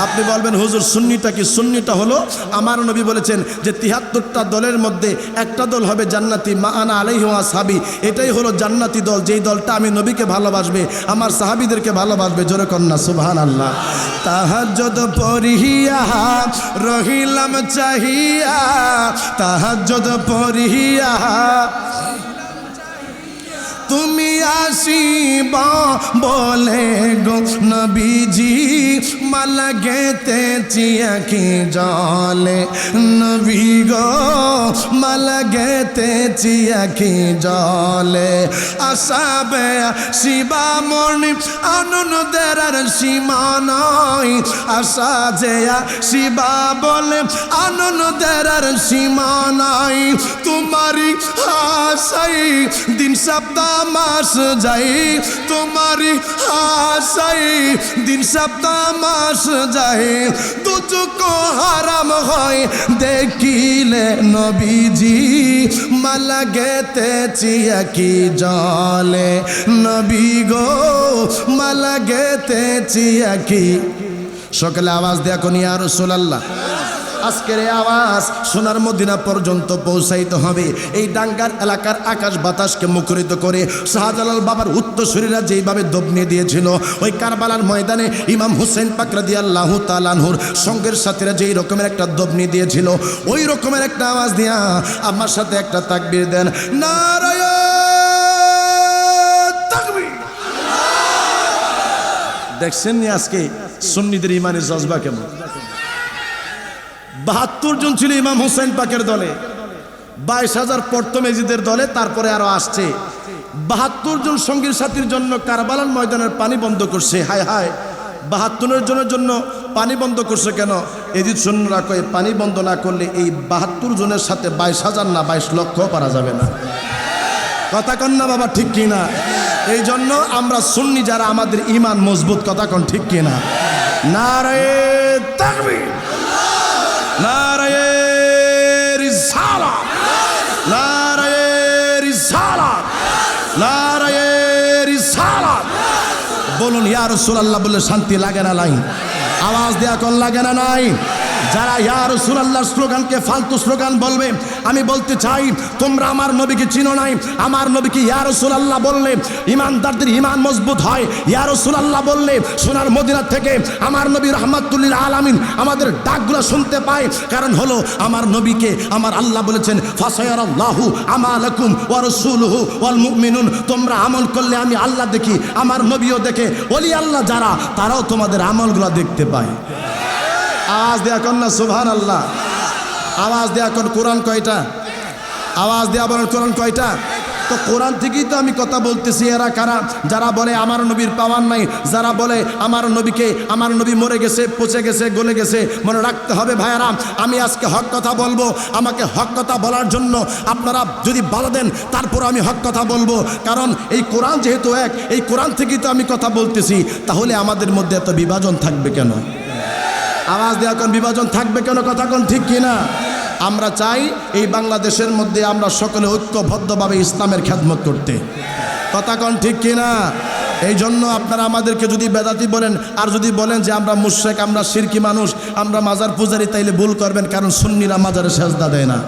আপনি বলবেন হুজুর সুন্নিটা কি? সুন্নিটা হলো আমার নবী বলেছেন যে ৭৩টা দলের মধ্যে একটা দল হবে জান্নাতি, মা আনা আলাইহি ওয়া আসহাবি। এটাই হলো জান্নাতি দল, যেই দলটা আমি নবীকে ভালোবাসবে, আমার সাহাবীদেরকে ভালোবাসবে। জোরে কন্যা সুবহানাল্লাহ। তাহাজ্জুদ পড়িয়া রহিলাম চাহিয়া, তাহাজ্জুদ পড়িয়া তুমি আসিবা বলে গো নবীজি, মালা গেতেছি একই জলে। নবী গো মালা গেতেছি একই জলে। আসাবে শিবা মনি আনন্দের আর সীমা নাই। আশা যে শিবা বলে আনন্দের আর সীমা নাই। তোমারই আশাই দিন সপ্তাহ মাস যাই, তোমারি আশাই দিন সপ্তাহ মাস যাই। দুচকো হারাম হয় দেখিলে নবীজি, মালা গেতেছি একই জলে। নবী গো মালা গেতেছি একই। সকালে আওয়াজ দেয়া কোন ইয়া রাসূলুল্লাহ। আজকের এই আওয়াজ সোনার মদিনা পর্যন্ত পৌঁছাইতে হবে। এই ডাঙ্গার এলাকার আকাশ বাতাসকে মুখরিত করে শাহজালাল বাবার উত্তরসূরিরা যেইভাবে দবনিয়ে দিয়েছিল, ওই কারবালার ময়দানে ইমাম হুসেন পাক রাদিয়াল্লাহু তাআলা আনহুর সঙ্গের সাথীরা যেই রকমের একটা দবনি দিয়েছিল, ওই রকমের একটা আওয়াজ দিয়া আমার সাথে একটা তাকবীর দেন। নারায়ে তাকবীর। দেখছেন নি আজকে সুন্নিদের ইমানের জজবা কেমন? ৭২ জন ছিল ইমাম হুসেন পাকের দলে, ২২,০০০ প্রথম এজিদের দলে, তারপরে আরো আসছে। ৭২ জন সঙ্গীর সাথীর জন্য কারবালার ময়দানের পানি বন্ধ করছে। হায় হায়, ৭২ জনের জন্য পানি বন্ধ করছে কেন? এজিদ সৈন্যরা কয়ে পানি বন্ধ না করলে এই ৭২ জনের সাথে ২২,০০০ না ২২ লক্ষ পারা যাবে না। কথা কন না বাবা, ঠিক কিনা? এই জন্য আমরা সুন্নি যারা, আমাদের ইমান মজবুত। কথা কন ঠিক কিনা? নারায়ে তাকবীর, নারায়ে রিসালাত, নারায়ে রিসালাত, নারায়ে রিসালাত। বলুন ইয়া রাসূলুল্লাহ বলে শান্তি লাগে না নাই? আওয়াজ দেয়া কোন লাগে না নাই? যারা ইয়া রাসূলুল্লাহর স্লোগানকে ফালতু স্লোগান বলবে, আমি বলতে চাই তোমরা আমার নবীকে চিনো নাই। আমার নবীকে ইয়া রাসূলুল্লাহ বললে ইমানদারদের ইমান মজবুত হয়। ইয়া রাসূলুল্লাহ বললে সোনার মদিনা থেকে আমার নবী রাহমাতুল্লিল আলামিন আমাদের ডাকগুলো শুনতে পায়। কারণ হলো আমার নবীকে আমার আল্লাহ বলেছেন ফাসায়ারাল্লাহু আমালাকুম ওয়া রাসূলুহু ওয়াল মুমিনুন। তোমরা আমল করলে আমি আল্লাহ দেখি, আমার নবীও দেখে। ওলি আল্লাহ যারা, তারাও তোমাদের আমলগুলো দেখতে পায়। আওয়াজ দেয়া কর না সুবহানাল্লাহ। আওয়াজ দেয়া কর। কোরআন কয়টা? আওয়াজ দেয়া বলেন কোরআন কয়টা? তো কোরআন থেকেই তো আমি কথা বলতেছি। এরা কারা? যারা বলে আমার নবীর পাওয়ার নাই, যারা বলে আমার নবীকে, আমার নবী মরে গেছে, পচে গেছে, গলে গেছে। মনে রাখতে হবে ভাইয়ারা, আমি আজকে হক কথা বলবো। আমাকে হক কথা বলার জন্য আপনারা যদি বাধা দেন, তারপর আমি হক কথা বলবো। কারণ এই কোরআন যেহেতু এক, এই কোরআন থেকেই তো আমি কথা বলতেছি। তাহলে আমাদের মধ্যে এত বিভাজন থাকবে কেন? আওয়াজ দেয়া কোন বিভাজন থাকবে কেন? কথা কোন ঠিক কিনা? আমরা চাই এই বাংলাদেশের মধ্যে আমরা সকলে ঐক্যবদ্ধভাবে ইসলামের খেদমত করতে। কথা কোন ঠিক কিনা? এই জন্য আপনারা আমাদেরকে যদি বেদাতি বলেন, আর যদি বলেন যে আমরা মুশরিক, আমরা শিরকি মানুষ, আমরা মাজার পূজারি, তাইলে ভুল করবেন। কারণ সুন্নিরা মাজারে সেজদা দেয় না।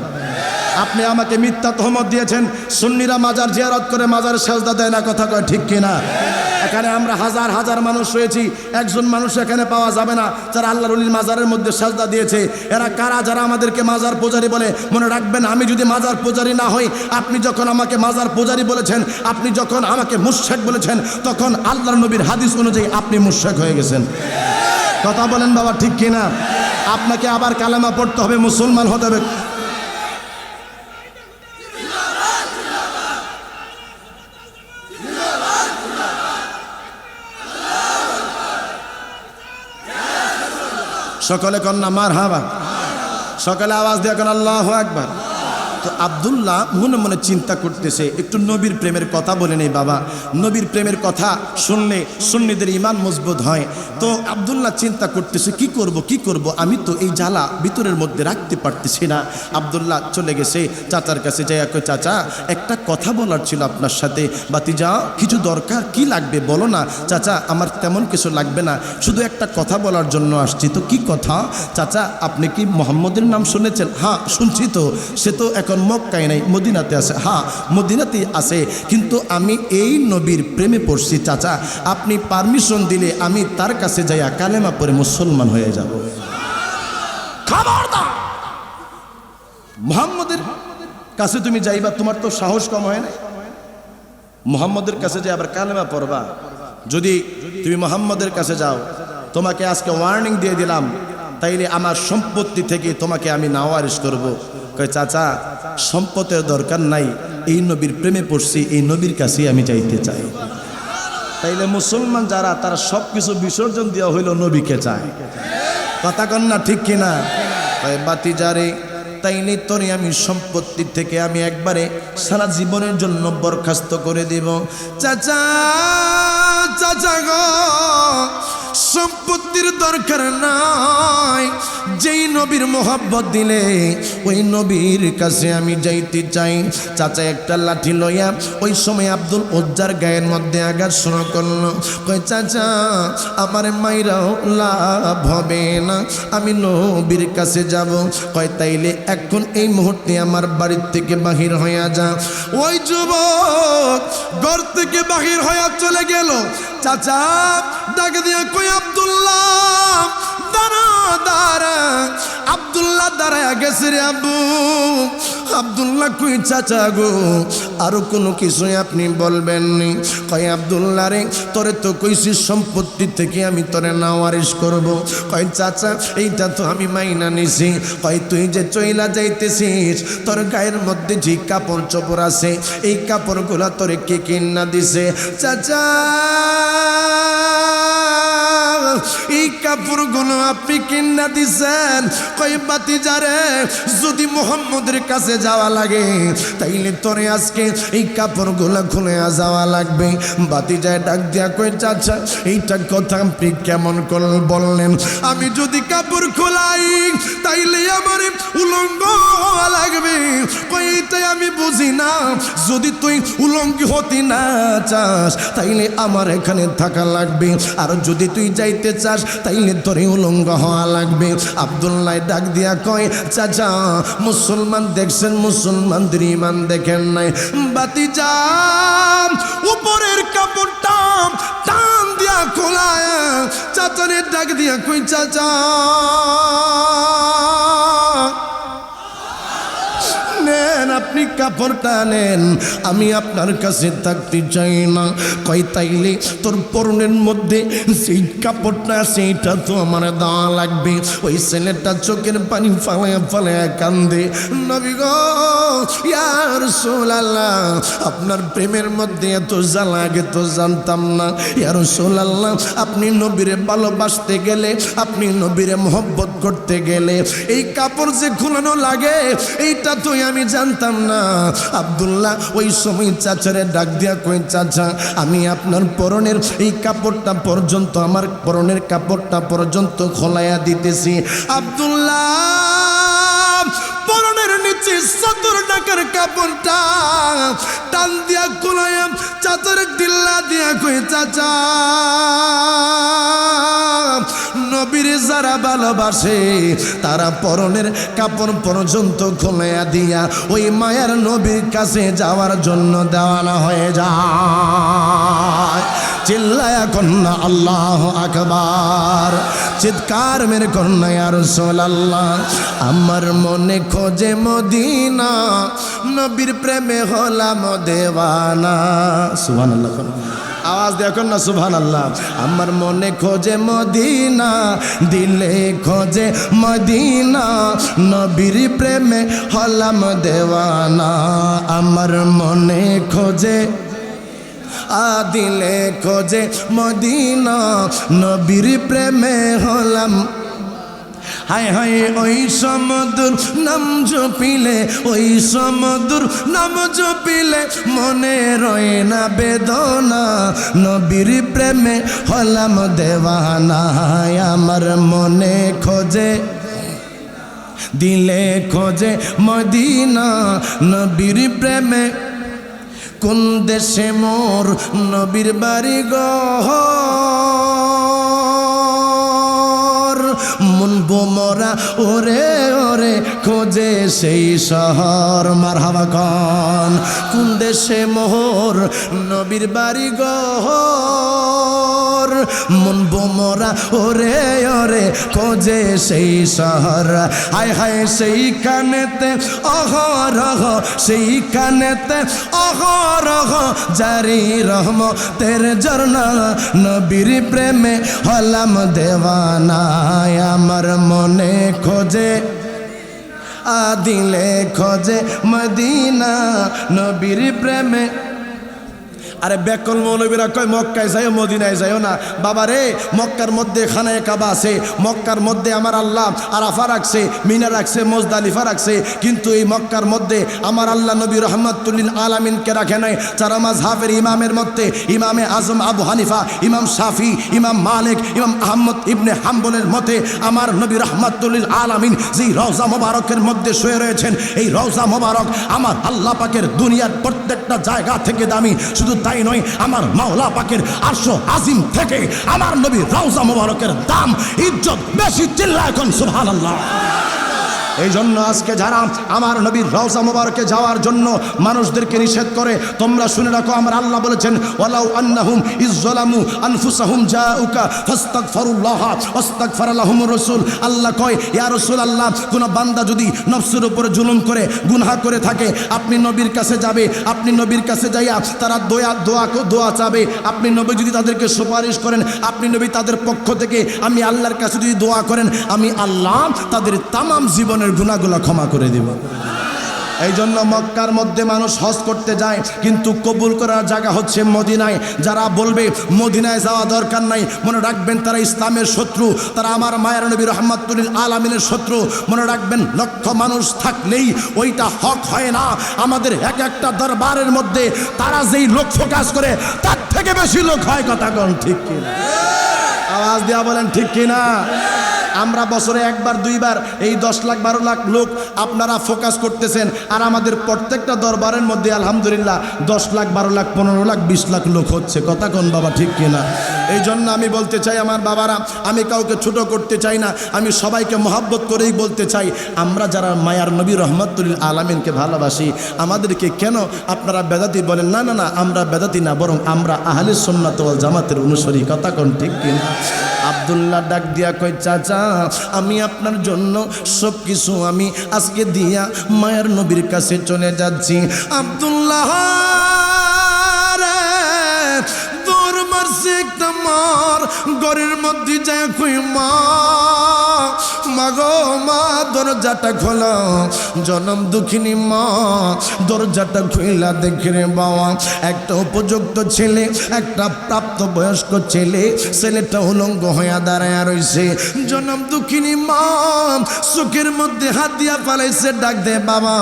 আপনি আমাকে মিথ্যা তহমত দিয়েছেন, সুন্নিরা মাজার জিয়ারত করে মাজারে সেজদা দেয় না। কথা কয় ঠিক কিনা? এখানে আমরা হাজার হাজার মানুষ রয়েছি, একজন মানুষ এখানে পাওয়া যাবে না যারা আল্লাহর ওলির মাজারের মধ্যে সেজদা দিয়েছে। এরা কারা? যারা আমাদেরকে মাজার পূজারি বলে। মনে রাখবেন, আমি যদি মাজার পূজারি না হই, আপনি যখন আমাকে মাজার পূজারি বলেছেন, আপনি যখন আমাকে মুশরিক বলেছেন, তখন আল্লাহর নবীর হাদিস অনুযায়ী আপনি মুশরিক হয়ে গেছেন। কথা বলেন বাবা, ঠিক কিনা? আপনাকে আবার কালেমা পড়তে হবে, মুসলমান হতে হবে। সকলে কন্যা মারহাবা, সকলে আওয়াজ দিয়ে এখন আল্লাহু আকবার। তো আব্দুল্লাহ মনে মনে চিন্তা করতেছে, একটু নবীর প্রেমের কথা বলে নেই বাবা, নবীর প্রেমের কথা শুনলে সুন্নিদের ঈমান মজবুত হয়। তো আব্দুল্লাহ চিন্তা করতেছে কি করব, আমি তো এই জ্বালা ভিতরের মধ্যে রাখতে পারতেছি না। আব্দুল্লাহ চলে গেছে চাচার কাছে, যাইয়া কই চাচা একটা কথা বলার ছিল আপনার সাথে। বাতিজা কিছু দরকার, কি লাগবে বলো না। চাচা আমার তেমন কিছু লাগবে না, শুধু একটা কথা বলার জন্য আসছি। তো কি কথা? চাচা আপনি কি মোহাম্মদের নাম শুনেছেন? হ্যাঁ শুনছি। তো সে তো এখন মক্কায় নাই, মদিনাতে আছে। হ্যাঁ মদিনাতেই আছে, কিন্তু আমি এই নবীর প্রেমে পড়ছি। চাচা আপনি পারমিশন দিলে আমি তার কাছে যাইয়া কালেমা পড়ে মুসলমান হয়ে যাব। খবরদার, মুহাম্মদের কাছে তুমি যাইবা, তোমার তো সাহস কম হয় না। মুহাম্মদের কাছে যাই আবার কালেমা পড়বা। যদি তুমি মুহাম্মদের কাছে যাও, তোমাকে আজকে ওয়ার্নিং দিয়ে দিলাম, তাইলে আমার সম্পত্তি থেকে তোমাকে আমি নাওয়ারিশ করব। কয় চাচা সম্পদের দরকার নাই, এই নবীর প্রেমে পড়ছি, এই নবীর কাছেই আমি যাইতে চাই। তাইলে মুসলমান যারা তারা সব কিছু বিসর্জন দেওয়া হইল, নবীকে চায়। কথা কন না ঠিক কিনা? বাতিজারে তাইলে তোরে আমি সম্পত্তি থেকে আমি একবারে সারা জীবনের জন্য বরখাস্ত করে দেব। চাচা চাচা গো সম্পত্তির দরকার নাই, যেই নবীর মোহাব্বত দিলে ওই নবীর কাছে আমি যাইতে চাই। চাচা একটা লাঠি লইয়া ওই সময় আব্দুল উজ্জার গায়ের মধ্যে আঘাত শুরু করলো। কয় চাচা আমার মাইরাও লাভ হবে না, আমি নবীর কাছে যাব। কয় তাইলে এখন এই মুহূর্তে আমার বাড়ির থেকে বাহির হইয়া যা। ওই যুবক ঘর থেকে বাহির হইয়া চলে গেল। চাচা ডাকে দিয়া কই আব্দুল্লাহ দাঁড়া দাঁড়া। আব্দুল্লাহ দাঁড়ায় গেছে রে আব্বু। আব্দুল্লাহ কই চাচা গো আরো কোনো কিছুই আপনি বলবেন নি? কয় আব্দুল্লাহ রে তোরে তো কইছি সম্পত্তি থেকে আমি তোরে নাওয়ারিশ করব। কয় চাচা এইটা তো আমি মাইনা নিছি। কয় তুই যে চইলা যাইতেছিস, তোর গায়ের মধ্যে যে কাপড় চোপড় আছে এই কাপড়গুলা তোরে কে কিনা দিছে? চাচা এই কাপড়গুলো আপনি কিনা দিছেন। কই বাতিজারে যদি মুহাম্মদের কাছে যাওয়া লাগে তাইলে তোরে আজকে এই কাপড়গুলো খুলে যাওয়া লাগবে। বাতিজায় ডাক দিয়া কই চাচা এইটা কথা আপনি কেমন করে বললেন? আমি যদি কাপড় খোলাই তাইলে আমার উলঙ্গ হওয়া লাগবে। কই এইটাই আমি বুঝি না, যদি তুই উলঙ্গ হতে না চাস তাইলে আমার এখানে থাকা লাগবে, আর যদি তুই যাইতে চাস তাইলে তোরে উলঙ্গ হওয়া লাগবে। আব্দুল্লাহ ডাক দিয়া কয় চাচা মুসলমান দেখছেন, মুসলমানদের ঈমান দেখেন নাই? বাতিজা উপরের কাপড়টা টান দিয়া খোলায় চাচারে ডাক দিয়া কই চাচা নেন, আপনি কাপড়টা নেন, আমি আপনার কাছে থাকতে চাই না। কই তাইলে তোর পরনের মধ্যে সেই কাপড়টা সেইটা তো আমার দেওয়া লাগবে। ওই ছেলেটা চোখের পানি ফালায়া ফালায়া কান্দে। নবী গো ইয়া রাসূলুল্লাহ আপনার প্রেমের মধ্যে এত জ্বালা আগে তো জানতাম না। ইয়া রাসূলুল্লাহ আপনি নবীরে ভালোবাসতে গেলে, আপনি নবীরে মহব্বত করতে গেলে এই কাপড় যে খুলানো লাগে এইটা তো আমি জানতাম না। আব্দুল্লাহ ওই সময় চাচারে ডাক দিয়া কই চাচা আমি আপনার পরনের এই কাপড়টা পর্যন্ত, আমার পরনের কাপড়টা পর্যন্ত খোলাইয়া দিতেছি। আব্দুল্লাহ পরনের নিচে 70 টাকার কাপড়টা টান দিয়া খোলাইয়া চাচার দিল্লা দিয়া কই চাচা নবীর যারা ভালোবাসে তারা পরনের কাপড় পর্যন্ত খোলাইয়া দিয়া ওই মায়ার নবীর কাছে যাওয়ার জন্য দেওয়ানা হয়ে যায়। চিল্লায়া কন্যা আল্লাহু আকবার, চিৎকার মেরে কন্যা ইয়া রাসূলুল্লাহ। আমার মনে খোঁজে মদিনা, নবীর প্রেমে হলাম দেওয়ানা। সুবহানাল্লাহ, আওয়াজ দেখুন না সুবহানাল্লাহ। আমার মনে খোঁজে মদিনা, দিলে খোঁজে মদিনা, নবীর প্রেমে হলাম দেওয়ানা। আমার মনে খোঁজে দিলে খোঁজে মদিনা, নবীর প্রেমে হলাম। হায় হায় ওই সমুদ্র নাম জপিলে, ওই সমুদ্র নাম জপিলে মনে রয়ে না বেদনা, নবীর প্রেমে হলাম দেওয়ানা। আমার মনে খোঁজে দিলে খোঁজে মদিনা, নবীর প্রেমে কোন দেশে মোর নবীর বাড়ি ঘর, মুনবো মোরা ওরে ওরে খোঁজে সেই শহর। মারহাবা খান, কোন দেশে মোর নবীর বাড়ি ঘর, মুনবো মোরা ওরে ওরে খোঁজে সেই শহর। হায় হায় সেইখানেতে অহরহ, সেইখানেতে অহরহ জারি রহমতের ঝরনা, নবীর প্রেমে হলাম দেওয়ানা। আমার মনে খোঁজে দিলে খোঁজে মদিনা, নবীর প্রেমে। আরে বেকল মৌলবীরা কয় মক্কায় যাইও মদিনায় যাইও না। বাবা রে, মক্কার মধ্যে খানায়ে কাবা আছে, মক্কার মধ্যে আমার আল্লাহ আরাফা রাখছে, মিনা রাখছে, মুজদালিফা রাখছে, কিন্তু এই মক্কার মধ্যে আমার আল্লাহ নবী রহমাতুল লিল আলামিনকে রাখে নাই। চার মাযহাবের ইমামের মধ্যে ইমামে আজম আবু হানিফা, ইমাম শাফি, ইমাম মালিক, ইমাম আহমদ ইবনে হাম্বলের মতে আমার নবী রহমাতুল লিল আলামিন যেই রওজা মোবারকের মধ্যে শুয়ে রয়েছেন, এই রওজা মোবারক আমার আল্লাহ পাকের দুনিয়ার প্রত্যেকটা জায়গা থেকে দামি। শুধু তাই নয়, আমার মাওলা পাকের আরশ আজিম থেকে আমার নবী রওজা মোবারকের দাম ইজ্জত বেশি। চিল্লায় এখন সুবহানাল্লাহ। এই জন্য আজকে যারা আমার নবীর রওজা মোবারকে যাওয়ার জন্য মানুষদেরকে নিষেধ করে, তোমরা শুনে রাখো আমার আল্লাহ বলেছেন, ওয়ালাউ আন্নাহুম ইযলামু আনফুসাহুম জাউকা ফাস্তাগফিরুল্লাহ ওয়াস্তাগফার লাহুমুর রাসূল। আল্লাহ কয়, ইয়া রাসূলুল্লাহ, কোন বান্দা যদি নফসের উপরে জুলুম করে গুনাহ করে থাকে, আপনি নবীর কাছে যাবে, আপনি নবীর কাছে যাইয়া তারা দোয়া চাবে, আপনি নবী যদি তাদেরকে সুপারিশ করেন, আপনি নবী তাদের পক্ষ থেকে আমি আল্লাহর কাছে যদি দোয়া করেন, আমি আল্লাহ তাদের তামাম জীবনের গুনাহগুলো ক্ষমা করে দেব। এই জন্য মক্কার মধ্যে মানুষ হজ করতে যায়, কিন্তু কবুল করার জায়গা হচ্ছে মদিনায়। যারা বলবে মদিনায় যাওয়া দরকার নাই, মনে রাখবেন তারা ইসলামের শত্রু, তারা আমার মায়ের নবী রহমাতুল লিল আলামিনের শত্রু। মনে রাখবেন, লক্ষ মানুষ থাকলেই ওইটা হক হয় না। আমাদের এক একটা দরবারের মধ্যে তারা যেই লক্ষ্য কাজ করে তার থেকে বেশি লোক হয়। কথা কোন ঠিক কিনা? আওয়াজ দেওয়া বলেন ঠিক কিনা? আমরা বছরে একবার দুইবার এই 10 লাখ 12 লাখ লোক আপনারা ফোকাস করতেছেন, আর আমাদের প্রত্যেকটা দরবারের মধ্যে আলহামদুলিল্লাহ 10 লাখ 12 লাখ 15 লাখ 20 লাখ লোক হচ্ছে। কথা কোন বাবা ঠিক কিনা? এই জন্য আমি বলতে চাই আমার বাবারা, আমি কাউকে ছোট করতে চাই না, আমি সবাইকে মহব্বত করেই বলতে চাই, আমরা যারা মায়ার নবী রহমাতুল লিল আলামিনকে ভালোবাসি, আমাদেরকে কেন আপনারা বেদাতি বলেন? না না না, আমরা বেদাতি না, বরং আমরা আহলে সুন্নাত ওয়াল জামাতের অনুসারী। কথা কোন ঠিক কিনা? আব্দুল্লাহ ডাক দিয়া কই, চাচা আমি আপনার জন্য সব কিছু আমি আজকে দিয়া মায়ের নবীর কাছে চলে যাচ্ছি। আব্দুল্লাহ দৌড় মারছে একটা মার ঘরের মধ্যে যায়, কই মা, মাগো মা দরজাটা খোলা। জনম দুঃখিনী মা দরজাটা খুইলা দেখে রে বাবা, একটা উপযুক্ত ছেলে, একটা প্রাপ্তবয়স্ক ছেলে, ছেলেটা উলঙ্গ হইয়া দাঁড়ায় রইছে। জনম দুঃখিনী মা চোখের মধ্যে হাত দিয়া পালাইছে, ডাক দে বাবা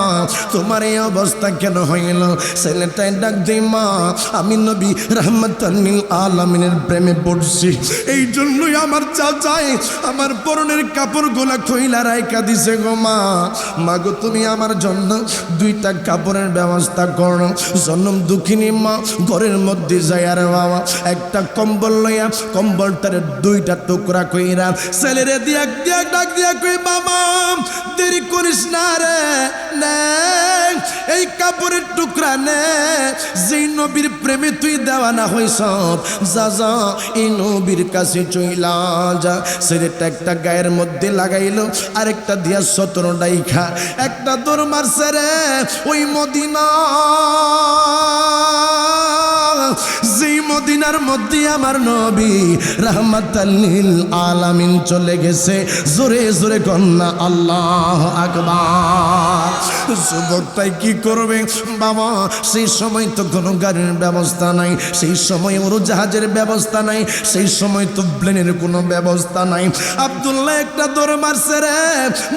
তোমার এই অবস্থা কেন হইল? ছেলেটাই ডাক দে, মা আমি নবী রহমাতুল লিল আলামিনের প্রেমে পড়ছি, এই জন্যই আমার চাচাই আমার পরনের কাপড় গোলা কইলা রাইকা দিছে গো মা। মাগো তুমি আমার জন্য 2টা কাপড়ের ব্যবস্থা করো। জনম দুঃখিনী মা ঘরের মধ্যে যায়, আর বাবা একটা কম্বল লইয়া কম্বলটারে 2টা টুকরা কইরা ছেলেরে দিয়া ডাক দিয়া কই, বাবা দেরি করিস না রে, নে এই কাপড়ের টুকরা নে, যেই নবীর প্রেমে তুই দেওয়ানা হইস, যা যা এই নবীর কাছে চইলা যা। ছেলেটা একটা গায়ের মধ্যে লাগাইলো, আরেকটা দিয়া 17 ডাইখা একটা দৌড় মারছে রে ওই মদিনা। যেই মদিনার মধ্যে আমার নবী রাহমাতাল লিল আলামিন চলে গেছে। জোরে জোরে কন্যা আল্লাহু আকবার। যুবকটাই কি করবে বাবা? সেই সময় তো কোনো গাড়ির ব্যবস্থা নাই, সেই সময় উড়োজাহাজের ব্যবস্থা নাই, সেই সময় তো প্লেনের কোনো ব্যবস্থা নাই। আব্দুল্লাহ একটা দৌড় মারছে রে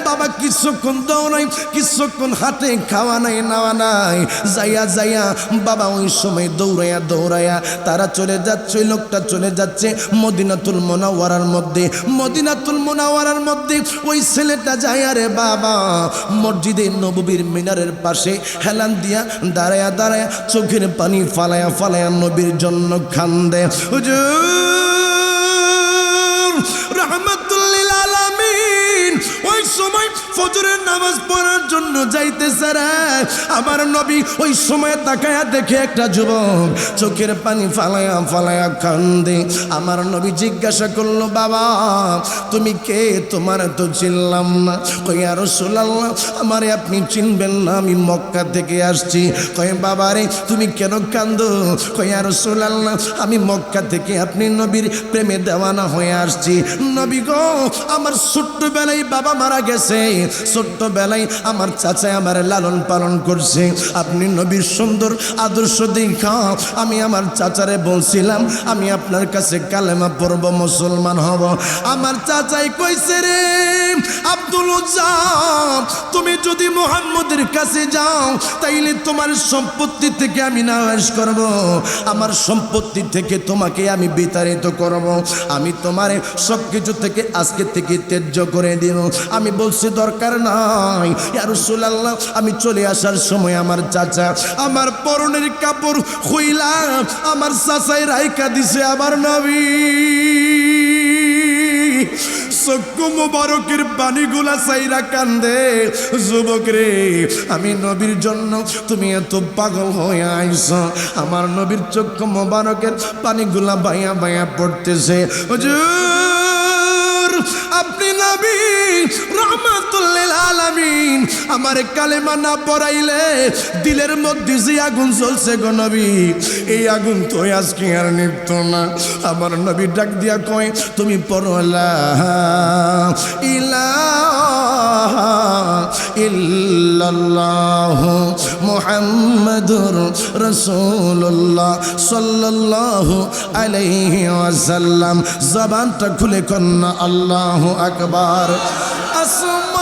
বাবা, কিছুক্ষণ দৌড়াই, কিছুক্ষণ হাতে খাওয়া নাই নেওয়া নাই, যাইয়া যাইয়া বাবা ওই সময় দৌড়াইয়া দৌড়াইয়া তারা চলে যাচ্ছে, ওই লোকটা চলে যাচ্ছে মদিনাতুল মুনাওয়ারার মধ্যে। মদিনাতুল মুনাওয়ারার মধ্যে ওই ছেলেটা যায় রে বাবা মসজিদে নববীর মিনারের পাশে হেলান দিয়া দাঁড়ায়া দাঁড়ায়া চোখের পানি ফালায়া ফালায়া নবীর জন্য কান্দে। হুজুর রাহমাতুল লিল আলামিন ওই সময় ফজরের নামাজ পড়ার জন্য যাইতেছে রে আমার নবী। ওই সময় তাকায়া দেখে একটা যুবক চোখের পানি ফালায়া ফালায়া কান্দে। আমার নবী জিজ্ঞাসা করলো, বাবা তুমি কে? তোমার তো চিনলাম না। কই ইয়া রাসূলুল্লাহ আমারে আপনি চিনবেন না, আমি মক্কা থেকে আসছি। কই বাবা রে তুমি কেন কান্দো? কই ইয়া রাসূলুল্লাহ আমি মক্কা থেকে আপনি নবীর প্রেমে দেওয়ানা হয়ে আসছি। নবী গো আমার ছোট্টবেলায় বাবা মারা গেছে, ছোট্টবেলায় আমার চাচা আমার লালন পালন করছে। আপনি নবীর সুন্দর আদর্শ দেখা আমি আমার চাচারে বলছিলাম আমি আপনার কাছে কালেমা পড়ব, মুসলমান হব। আমার চাচাই কইছে রে আব্দুল উজ্জা তুমি যদি মুহাম্মদের কাছে যাও তাইলে তোমার সম্পত্তি থেকে আমি নাশ করব, আমার সম্পত্তি থেকে তোমাকে আমি বিতাড়িত করব, আমি তোমারে সব কিছু থেকে আজকে থেকে ত্যায্য করে দিব। আমি বলছি দরকার নাই ইয়া রাসূলুল্লাহ। আমি চলে আসার সময় আমার চাচা আমার পরনের কাপড় খুইলা আমার চাচাই রাইকা দিছে আমার নবী। চক্ষু মুবারকের পানিগুলা চাইরা কান্দে। যুবক রে আমি নবীর জন্য তুমি এত পাগল হয়ে আইছ। আমার নবীর চক্ষু মুবারকের পানিগুলা বাইয়া বাইয়া পড়তেছে। হুজুর আপনি নবী রাহমাতুল লিল আলামিন আমার কালেমা না পড়াইলে দিলের মধ্যে যে আগুন জ্বলছে গো নবী, এই আগুন তো আজকে আর নিভত না। আমার নবী ডাক দিয়া কয় তুমি পড়ো লা ইলাহা ইল্লাল্লাহ মুহাম্মাদুর রাসূলুল্লাহ সাল্লাল্লাহু আলাইহি ওয়াসাল্লাম। জবানটা খুলে কন্না আল্লাহু আকবার। আসমান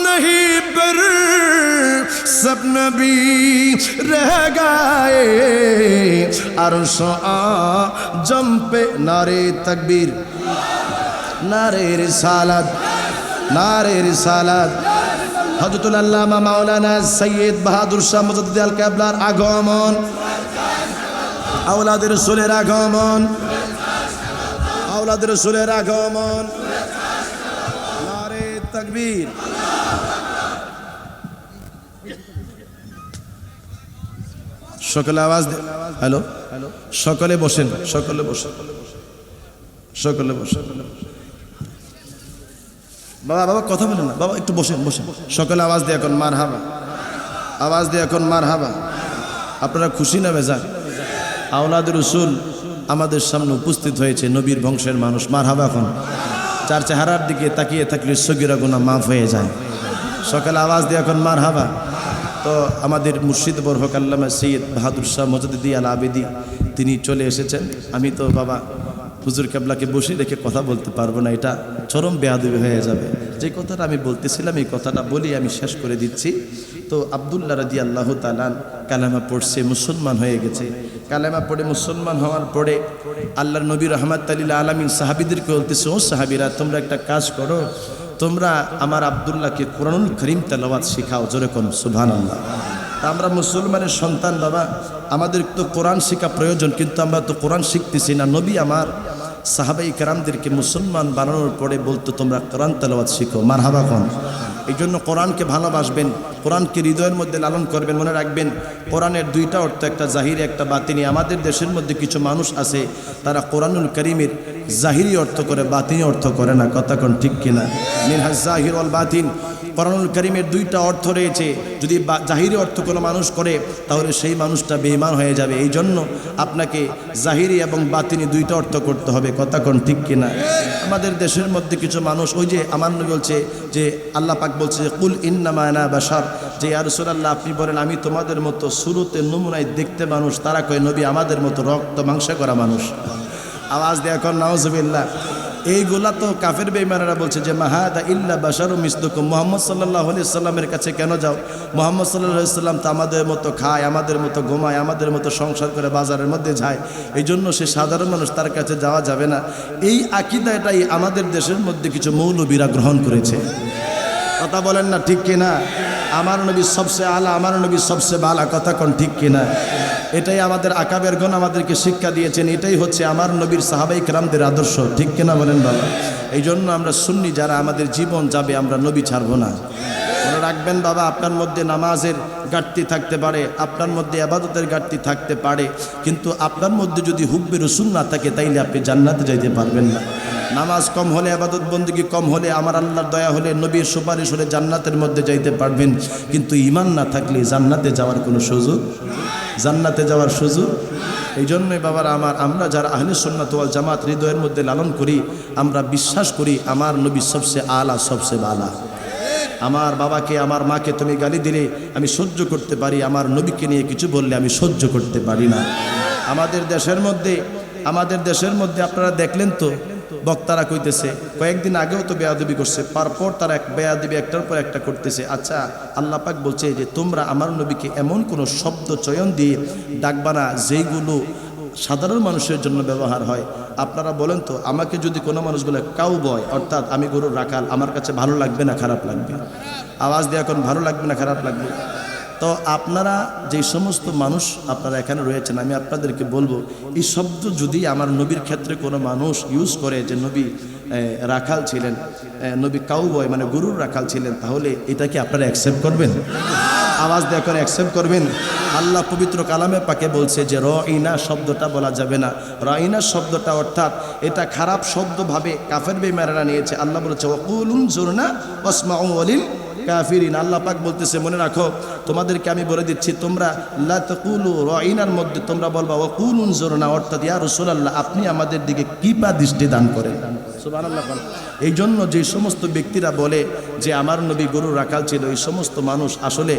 नहीं पर सब नबी रह गए, अर्श आजम पे नारे तकबीर, नारे रिसालत, नारे रिसालत। हजरतुल अल्लामा मौलाना सैयद बाहादुर शाह मुजद्दिद আল কিবলার আগমন, আওলাদের রাসূলের আগমন, আওলাদের রাসূলের আগমন, নারে তাকবীর। সকলে আওয়াজ দে। হ্যালো হ্যালো সকলে বসেন, সকলে বসেন, সকলে বসেন। বাবা বাবা কথা বলেন না বাবা, একটু বসেন বসেন। সকলে আওয়াজ দিয়ে এখন মারহাবা, আওয়াজ দিয়ে এখন মারহাবা। আপনারা খুশি না বেজার? আওলাদের রাসূল আমাদের সামনে উপস্থিত হয়েছে, নবীর বংশের মানুষ। মারহাবা এখন। যার চেহারার দিকে তাকিয়ে থাকলে সগীরা গুনাহ মাফ হয়ে যায়। সকলে আওয়াজ দিয়ে এখন মারহাবা। তো আমাদের মুর্শিদ বরহক আল্লামা সৈয়দ বাহাদুর শাহ মুজদ্দিদ আল আবেদি তিনি চলে এসেছেন। আমি তো বাবা হুজুর কেবলাকে বসে রেখে কথা বলতে পারবো না, এটা চরম বেয়াদবি হয়ে যাবে। যে কথাটা আমি বলতেছিলাম এই কথাটা বলি আমি শেষ করে দিচ্ছি। তো আব্দুল্লাহ রাদিয়াল্লাহু তাআলা কালেমা পড়ছে, মুসলমান হয়ে গেছে। কালেমা পড়ে মুসলমান হওয়ার পরে আল্লাহর নবী রাহমাতুল লিল আলামিন সাহাবীদেরকে বলতেছে, ও সাহাবীরা তোমরা একটা কাজ করো, তোমরা আমার আব্দুল্লাহকে কোরআনুল কারীম তেলাওয়াত শেখাও। জোরে কোন সুবহানাল্লাহ। আমরা মুসলমানের সন্তান বাবা, আমাদের তো কোরআন শেখা প্রয়োজন, কিন্তু আমরা তো কোরআন শিখতেছি না। নবী আমার সাহাবাই কেরামদেরকে মুসলমান বানানোর পরে বলতো তোমরা কোরআন তেলাওয়াত শিখো। মারহাবা কোন। এই জন্য কোরআনকে ভালোবাসবেন, কোরআনকে হৃদয়ের মধ্যে লালন করবেন। মনে রাখবেন কোরআনের দুইটা অর্থ, একটা জাহিরি একটা বাতিনি। আমাদের দেশের মধ্যে কিছু মানুষ আছে তারা কোরআনুল কারীমের জাহিরি অর্থ করে, বাতিনি অর্থ করে না। কথা কোন ঠিক কিনা? মিনহাজ জাহির ওয়াল বাতিন। কোরআনুল কারীমের দুইটা অর্থ রয়েছে। যদি জাহিরি অর্থ কোনো মানুষ করে তাহলে সেই মানুষটা বেঈমান হয়ে যাবে। এই জন্য আপনাকে জাহিরি এবং বাতিনি দুইটা অর্থ করতে হবে। কথা কোন ঠিক কিনা? আমাদের দেশের মধ্যে কিছু মানুষ, ওই যে আমার নবী বলছে যে আল্লাহ পাক বলছে কুল ইন্নামা আনা বাশার, যে ইয়া রাসূলুল্লাহ আপনি বলেন আমি তোমাদের মতো শুরুতে নমুনায় দেখতে মানুষ। তারা কয় নবী আমাদের মতো রক্ত মাংস করা মানুষ। আওয়াজ দেয়া কর নাউজুবিল্লাহ। এইগুলা তো কাফের বেঈমানেরা বলছে যে মাহাদা ইল্লা বাশারুম মিসলুকুম, মুহাম্মদ সাল্লাল্লাহু আলাইহি সাল্লামের কাছে কেন যাও? মুহাম্মদ সাল্লাল্লাহু আলাইহি সাল্লাম তো আমাদের মতো খায়, আমাদের মতো ঘুমায়, আমাদের মতো সংসার করে বাজারের মধ্যে যায়, এই জন্য সে সাধারণ মানুষ, তার কাছে যাওয়া যাবে না। এই আকীদা এটাই আমাদের দেশের মধ্যে কিছু মৌলবীরা গ্রহণ করেছে। কথা বলেন না ঠিক কিনা? আমার নবী সবচেয়ে আলা, আমার নবী সবচেয়ে বালা। কথা কোন ঠিক কিনা? এটাই আমাদের আকাবেরগণ আমাদেরকে শিক্ষা দিয়েছেন। এটাই হচ্ছে আমার নবীর সাহাবাই কেরামদের আদর্শ। ঠিক কিনা বলেন বাবা? এই জন্য আমরা সুন্নি যারা, আমাদের জীবন যাবে, আমরা নবী ছাড়বো না। মনে রাখবেন বাবা, আপনার মধ্যে নামাজের ঘাটতি থাকতে পারে, আপনার মধ্যে ইবাদতের ঘাটতি থাকতে পারে, কিন্তু আপনার মধ্যে যদি হুব্বে রাসূল না থাকে তাইলে আপনি জান্নাতে যাইতে পারবেন না। নামাজ কম হলে, ইবাদত বন্দেগী কম হলে, আমার আল্লাহর দয়া হলে, নবীর সুপারিশ হলে জান্নাতের মধ্যে যাইতে পারবেন, কিন্তু ঈমান না থাকলে জান্নাতে যাওয়ার কোনো সুযোগ, জান্নাতে যাওয়ার সুযোগ। এই জন্যই বাবার আমার, আমরা যারা আহলে সুন্নাত ওয়াল জামাত হৃদয়ের মধ্যে লালন করি, আমরা বিশ্বাস করি আমার নবী সবচেয়ে আলা, সবচেয়ে বালা। আমার বাবাকে, আমার মাকে তুমি গালি দিলে আমি সহ্য করতে পারি, আমার নবীকে নিয়ে কিছু বললে আমি সহ্য করতে পারি না। আমাদের দেশের মধ্যে আপনারা দেখলেন তো, বক্তারা কইতেছে কয়েকদিন আগেও তো বেয়াদবি করছে, পরপর তারা এক বেয়াদবি একটার পর একটা করতেছে। আচ্ছা, আল্লাহ পাক বলছে যে তোমরা আমার নবীকে এমন কোনো শব্দ চয়ন দিয়ে ডাকবা না যেইগুলো সাধারণ মানুষের জন্য ব্যবহার হয়। আপনারা বলেন তো, আমাকে যদি কোনো মানুষ বলে কাউ বয়, অর্থাৎ আমি গরুর রাখাল, আমার কাছে ভালো লাগবে না খারাপ লাগবে? আওয়াজ দিয়ে এখন ভালো লাগবে না খারাপ লাগবে? তো আপনারা যে সমস্ত মানুষ আপনারা এখানে রয়েছেন, আমি আপনাদেরকে বলবো, এই শব্দ যদি আমার নবীর ক্ষেত্রে কোনো মানুষ ইউজ করে যে নবী রাখাল ছিলেন, নবী কাউবয় মানে গরুর রাখাল ছিলেন, তাহলে এটা কি আপনারা অ্যাকসেপ্ট করবেন? আওয়াজ দিয়ে করে অ্যাকসেপ্ট করবেন? আল্লাহ পবিত্র কালামে পাকে বলছে যে রাইনা শব্দটা বলা যাবে না। রাইনা শব্দটা অর্থাৎ এটা খারাপ শব্দ ভাবে কাফের বেঈমানরা নিয়েছে। আল্লাহ বলেছে ওয়াকুলুন জুরনা ওয়াসমাউ ওয়ালিল কাফিরিন। আল্লাহ পাক বলতেছে মনে রাখো, তোমাদেরকে আমি বলে দিচ্ছি, তোমরা লা তাকুলু রাইনার মধ্যে তোমরা বলবা ওয়াকুলুন জুরনা, অর্থাৎ ইয়া রাসূলুল্লাহ আপনি আমাদের দিকে কৃপা দৃষ্টি দান করেন। সুবহানাল্লাহ। এই জন্য যে সমস্ত ব্যক্তিরা বলে যে আমার নবী গরুর রাখাল ছিল, এই সমস্ত মানুষ আসলে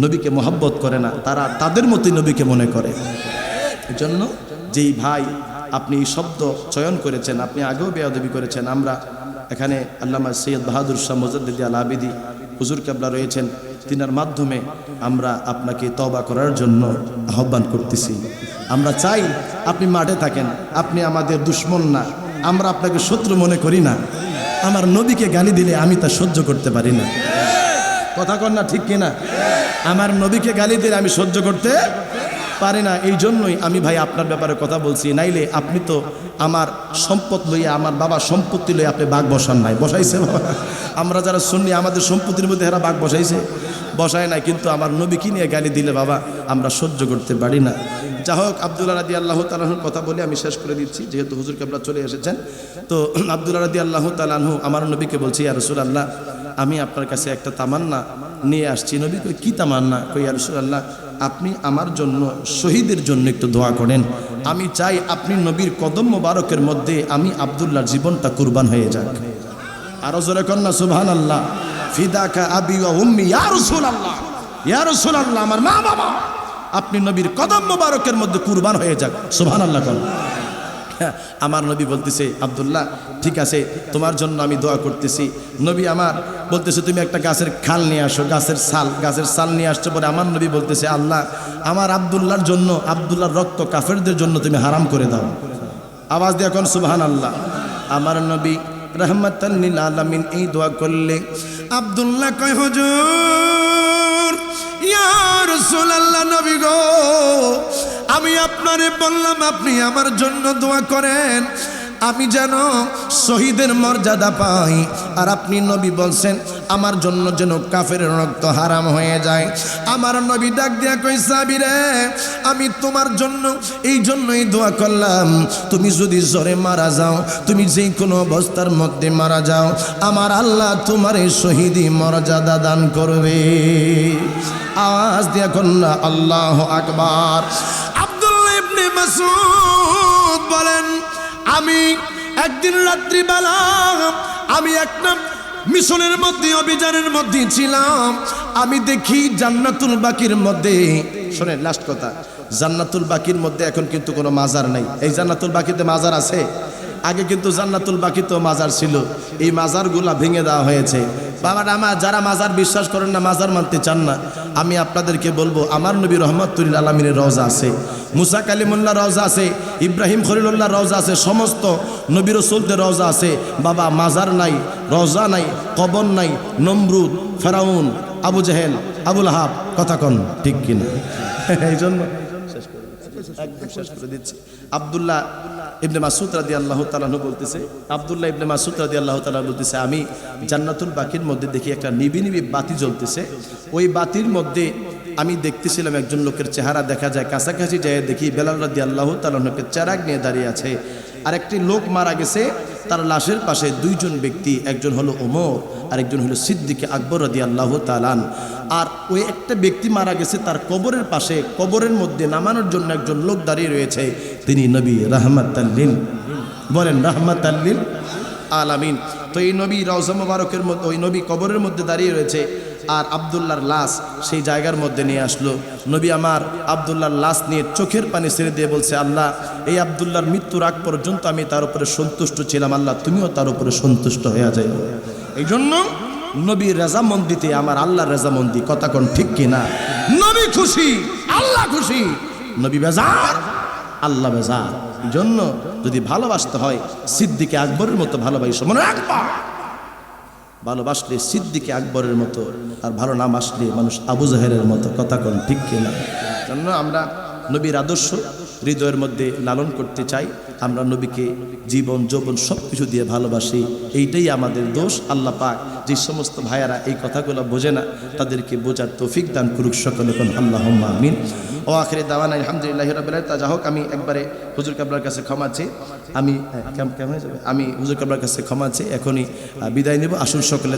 নবীকে মহব্বত করে না, তারা তাদের মতোই নবীকে মনে করে। এই জন্য যেই ভাই আপনি এই শব্দ চয়ন করেছেন, আপনি আগেও বেয়াদবি করেছেন। আমরা এখানে আল্লামা সৈয়দ বাহাদুর শাহ মুজাদ্দিদ আল আবিদি হুজুর কেবলা রয়েছেন, তিনার মাধ্যমে আমরা আপনাকে তওবা করার জন্য আহ্বান করতেছি। আমরা চাই আপনি মাঠে থাকেন, আপনি আমাদের দুশমন না, আমরা আপনাকে শত্রু মনে করি না। আমার নবীকে গালি দিলে আমি তা সহ্য করতে পারি না। কথা কন না ঠিক কিনা? আমার নবীকে গালি দিলে আমি সহ্য করতে পারি না। এই জন্যই আমি ভাই আপনার ব্যাপারে কথা বলছি। নাইলে আপনি তো আমার সম্পদ লইয়া, আমার বাবা সম্পত্তি লইয়া আপনি বাঘ বসান নাই, বসাইছে বাবা? আমরা যারা শুনি আমাদের সম্পত্তির মধ্যে এরা বাঘ বসাইছে? বসায় নাই। কিন্তু আমার নবীকে নিয়ে গালি দিলে বাবা আমরা সহ্য করতে পারি না। যা হোক, আব্দুল্লাহ রাদিয়াল্লাহু তাআলা আনহুর কথা বলে আমি শেষ করে দিচ্ছি, যেহেতু হুজুর কেবলা চলে এসেছেন। তো আব্দুল্লাহ রাদিয়াল্লাহু তাআলা আনহু আমার নবীকে বলছি, ইয়া রাসূলুল্লাহ আমি আপনার কাছে একটা তামান্না নিয়ে আসছি। নবী কই কি তামান্না? কই ইয়া রাসূলুল্লাহ আপনি আমার জন্য শহীদের জন্য একটু দোয়া করেন। আমি চাই আপনি নবীর কদম মোবারকের মধ্যে আমি আব্দুল্লাহর জীবনটা কুরবান হয়ে যাক। আরো জোরে কর না সুবহানাল্লাহ। ফিদাকা আবি ওয়া উম্মি ইয়া রাসূলুল্লাহ, ইয়া রাসূলুল্লাহ আমার মা বাবা আপনি নবীর কদম মোবারকের মধ্যে কুরবান হয়ে যাক। সুবহানাল্লাহ কর। আমার নবী বলতেছে আব্দুল্লাহ ঠিক আছে, তোমার জন্য আমি দোয়া করতেছি। নবী আমার বলতেছে তুমি একটা গাছের খাল নিয়ে আসো, গাছের সাল নিয়ে আসছো। পরে আমার নবী বলতেছে আল্লাহ আমার আব্দুল্লাহর জন্য, আব্দুল্লাহর রক্ত কাফেরদের জন্য তুমি হারাম করে দাও। আওয়াজ দিয়ে এখন সুবহানাল্লাহ। আমার নবী রাহমাতাল লিল আলামিন এই দোয়া করলে আব্দুল্লাহ কয় হুজুর ইয়া রাসূলুল্লাহ নবী গো, আমি আপনারে বললাম আপনি আমার জন্য দোয়া করেন, আমি যেন শহীদের মর্যাদা পাই। আর আপনি নবী বলছেন আমার জন্য যেন কাফের রক্ত হারাম হয়ে যায়। আমার নবী ডাক দিয়া কই সাহাবীরে আমি তোমার জন্য এই জন্যই দোয়া করলাম, তুমি যদি জ্বরে মারা যাও, তুমি যে কোনো অবস্থার মধ্যে মারা যাও, আমার আল্লাহ তোমার এই শহীদি মর্যাদা দান করবে। আওয়াজ দিয়া কন্যা আল্লাহু আকবার। আব্দুল্লাহ ইবনে মাসউদ বলেন আমি একদিন রাত্রিবেলা আমি একটা মিশনের মধ্যে অভিযানের মধ্যে ছিলাম, আমি দেখি জান্নাতুল বাকির মধ্যে, শোনেন লাস্ট কথা, জান্নাতুল বাকির মধ্যে এখন কিন্তু কোনো মাজার নাই। এই জান্নাতুল বাকিতে মাজার আছে? আগে কিন্তু জান্নাতুল বাকিতেও মাজার ছিল, এই মাজারগুলা ভেঙে দেওয়া হয়েছে। বাবারা আমার, যারা মাজার বিশ্বাস করেন না, মাজার মানতে চান না, আমি আপনাদেরকে বলবো আমার নবী রহমাতুল আলামিনের রওজা আছে, মুসা কালিমুল্লাহ রওজা আছে, ইব্রাহিম খলিলুল্লাহ রওজা আছে, সমস্ত নবী রাসূলদের রওজা আছে। বাবা মাজার নাই, রওজা নাই, কবর নাই, নমরুদ, ফেরাউন, আবু জেহেল, আবুল আহাব, কথা কন ঠিক কিনা? এই জন্য একদম শেষ করে দিচ্ছি। আব্দুল্লাহ ইবনে মাসউদ রাদিয়াল্লাহু তাআলা বলতেছে, আব্দুল্লাহ ইবনে মাসউদ রাদিয়াল্লাহু তাআলা বলতেছে আমি জান্নাতুল বাকির মধ্যে দেখি একটা নিবি নিবি বাতি জ্বলতেছে, ওই বাতির মধ্যে আমি দেখতেছিলাম একজন লোকের চেহারা দেখা যায়, কাছাকাছি যায় দেখি বেলাল রাদিয়াল্লাহু তাআলাকে চেরাগ নিয়ে দাঁড়িয়ে আছে। আর একটি লোক মারা গেছে, তার লাশের পাশে দুইজন ব্যক্তি, একজন হলো ওমর আর একজন হলো সিদ্দিক আকবর রাদিয়াল্লাহু তাআলা। আর ওই একটা ব্যক্তি মারা গেছে, তার কবরের পাশে, কবরের মধ্যে নামানোর জন্য একজন লোক দাঁড়িয়ে রয়েছে, তিনি নবী রাহমাতাল লিল, বলেন রাহমাতাল লিল আলামিন। তো এই নবী রওজা মুবারকের মধ্যে, ওই নবী কবরের মধ্যে দাঁড়িয়ে রয়েছে, আর আব্দুল্লাহর লাশ সেই জায়গার মধ্যে নিয়ে আসলো। নবী আমার আব্দুল্লাহর লাশ নিয়ে চোখের পানি ছেড়ে দিয়ে বলছে, আল্লাহ এই আব্দুল্লাহর মৃত্যুর আগ পর্যন্ত আমি তার উপরে সন্তুষ্ট ছিলাম, আল্লাহ তুমিও তার উপরে সন্তুষ্ট হয়ে যাও। এই জন্য নবীর রেজামন্দিতে আমার আল্লাহর রেজামন্দি, কথা কোন ঠিক কিনা? নবী খুশি, আল্লাহ খুশি, নবী বেজার, আল্লাহ বেজার। এই জন্য যদি ভালোবাসতে হয় সিদ্দিকে আকবরের মতো ভালোবাসো, মনে রাখবা ভালোবাসলে সিদ্দিকে আকবরের মতো, আর ভালো নাম আসলে মানুষ আবু জাহেলের মতো, কথা কোন ঠিক কিনা? জন্য আমরা নবীর আদর্শ হৃদয়ের মধ্যে লালন করতে চাই, আমরা নবীকে জীবন যৌবন সব কিছু দিয়ে ভালোবাসি, এইটাই আমাদের দোষ। আল্লাহ পাক যে সমস্ত ভাইয়ারা এই কথাগুলো বোঝে না তাদেরকে বোঝার তৌফিক দান করুক সকলে, কোন আল্লাহুম্মা আমিন। ও আখিরে দাওয়ানা আলহামদুলিল্লাহি রাব্বিল আলামিন। যা হোক, আমি একবারে হুজুর কাবলার কাছে ক্ষমা চেয়ে আমি কেমন হয়ে যাবে, আমি হুজুর কাবলার কাছে ক্ষমা চেয়ে এখনই বিদায় নেব। আসুন সকলে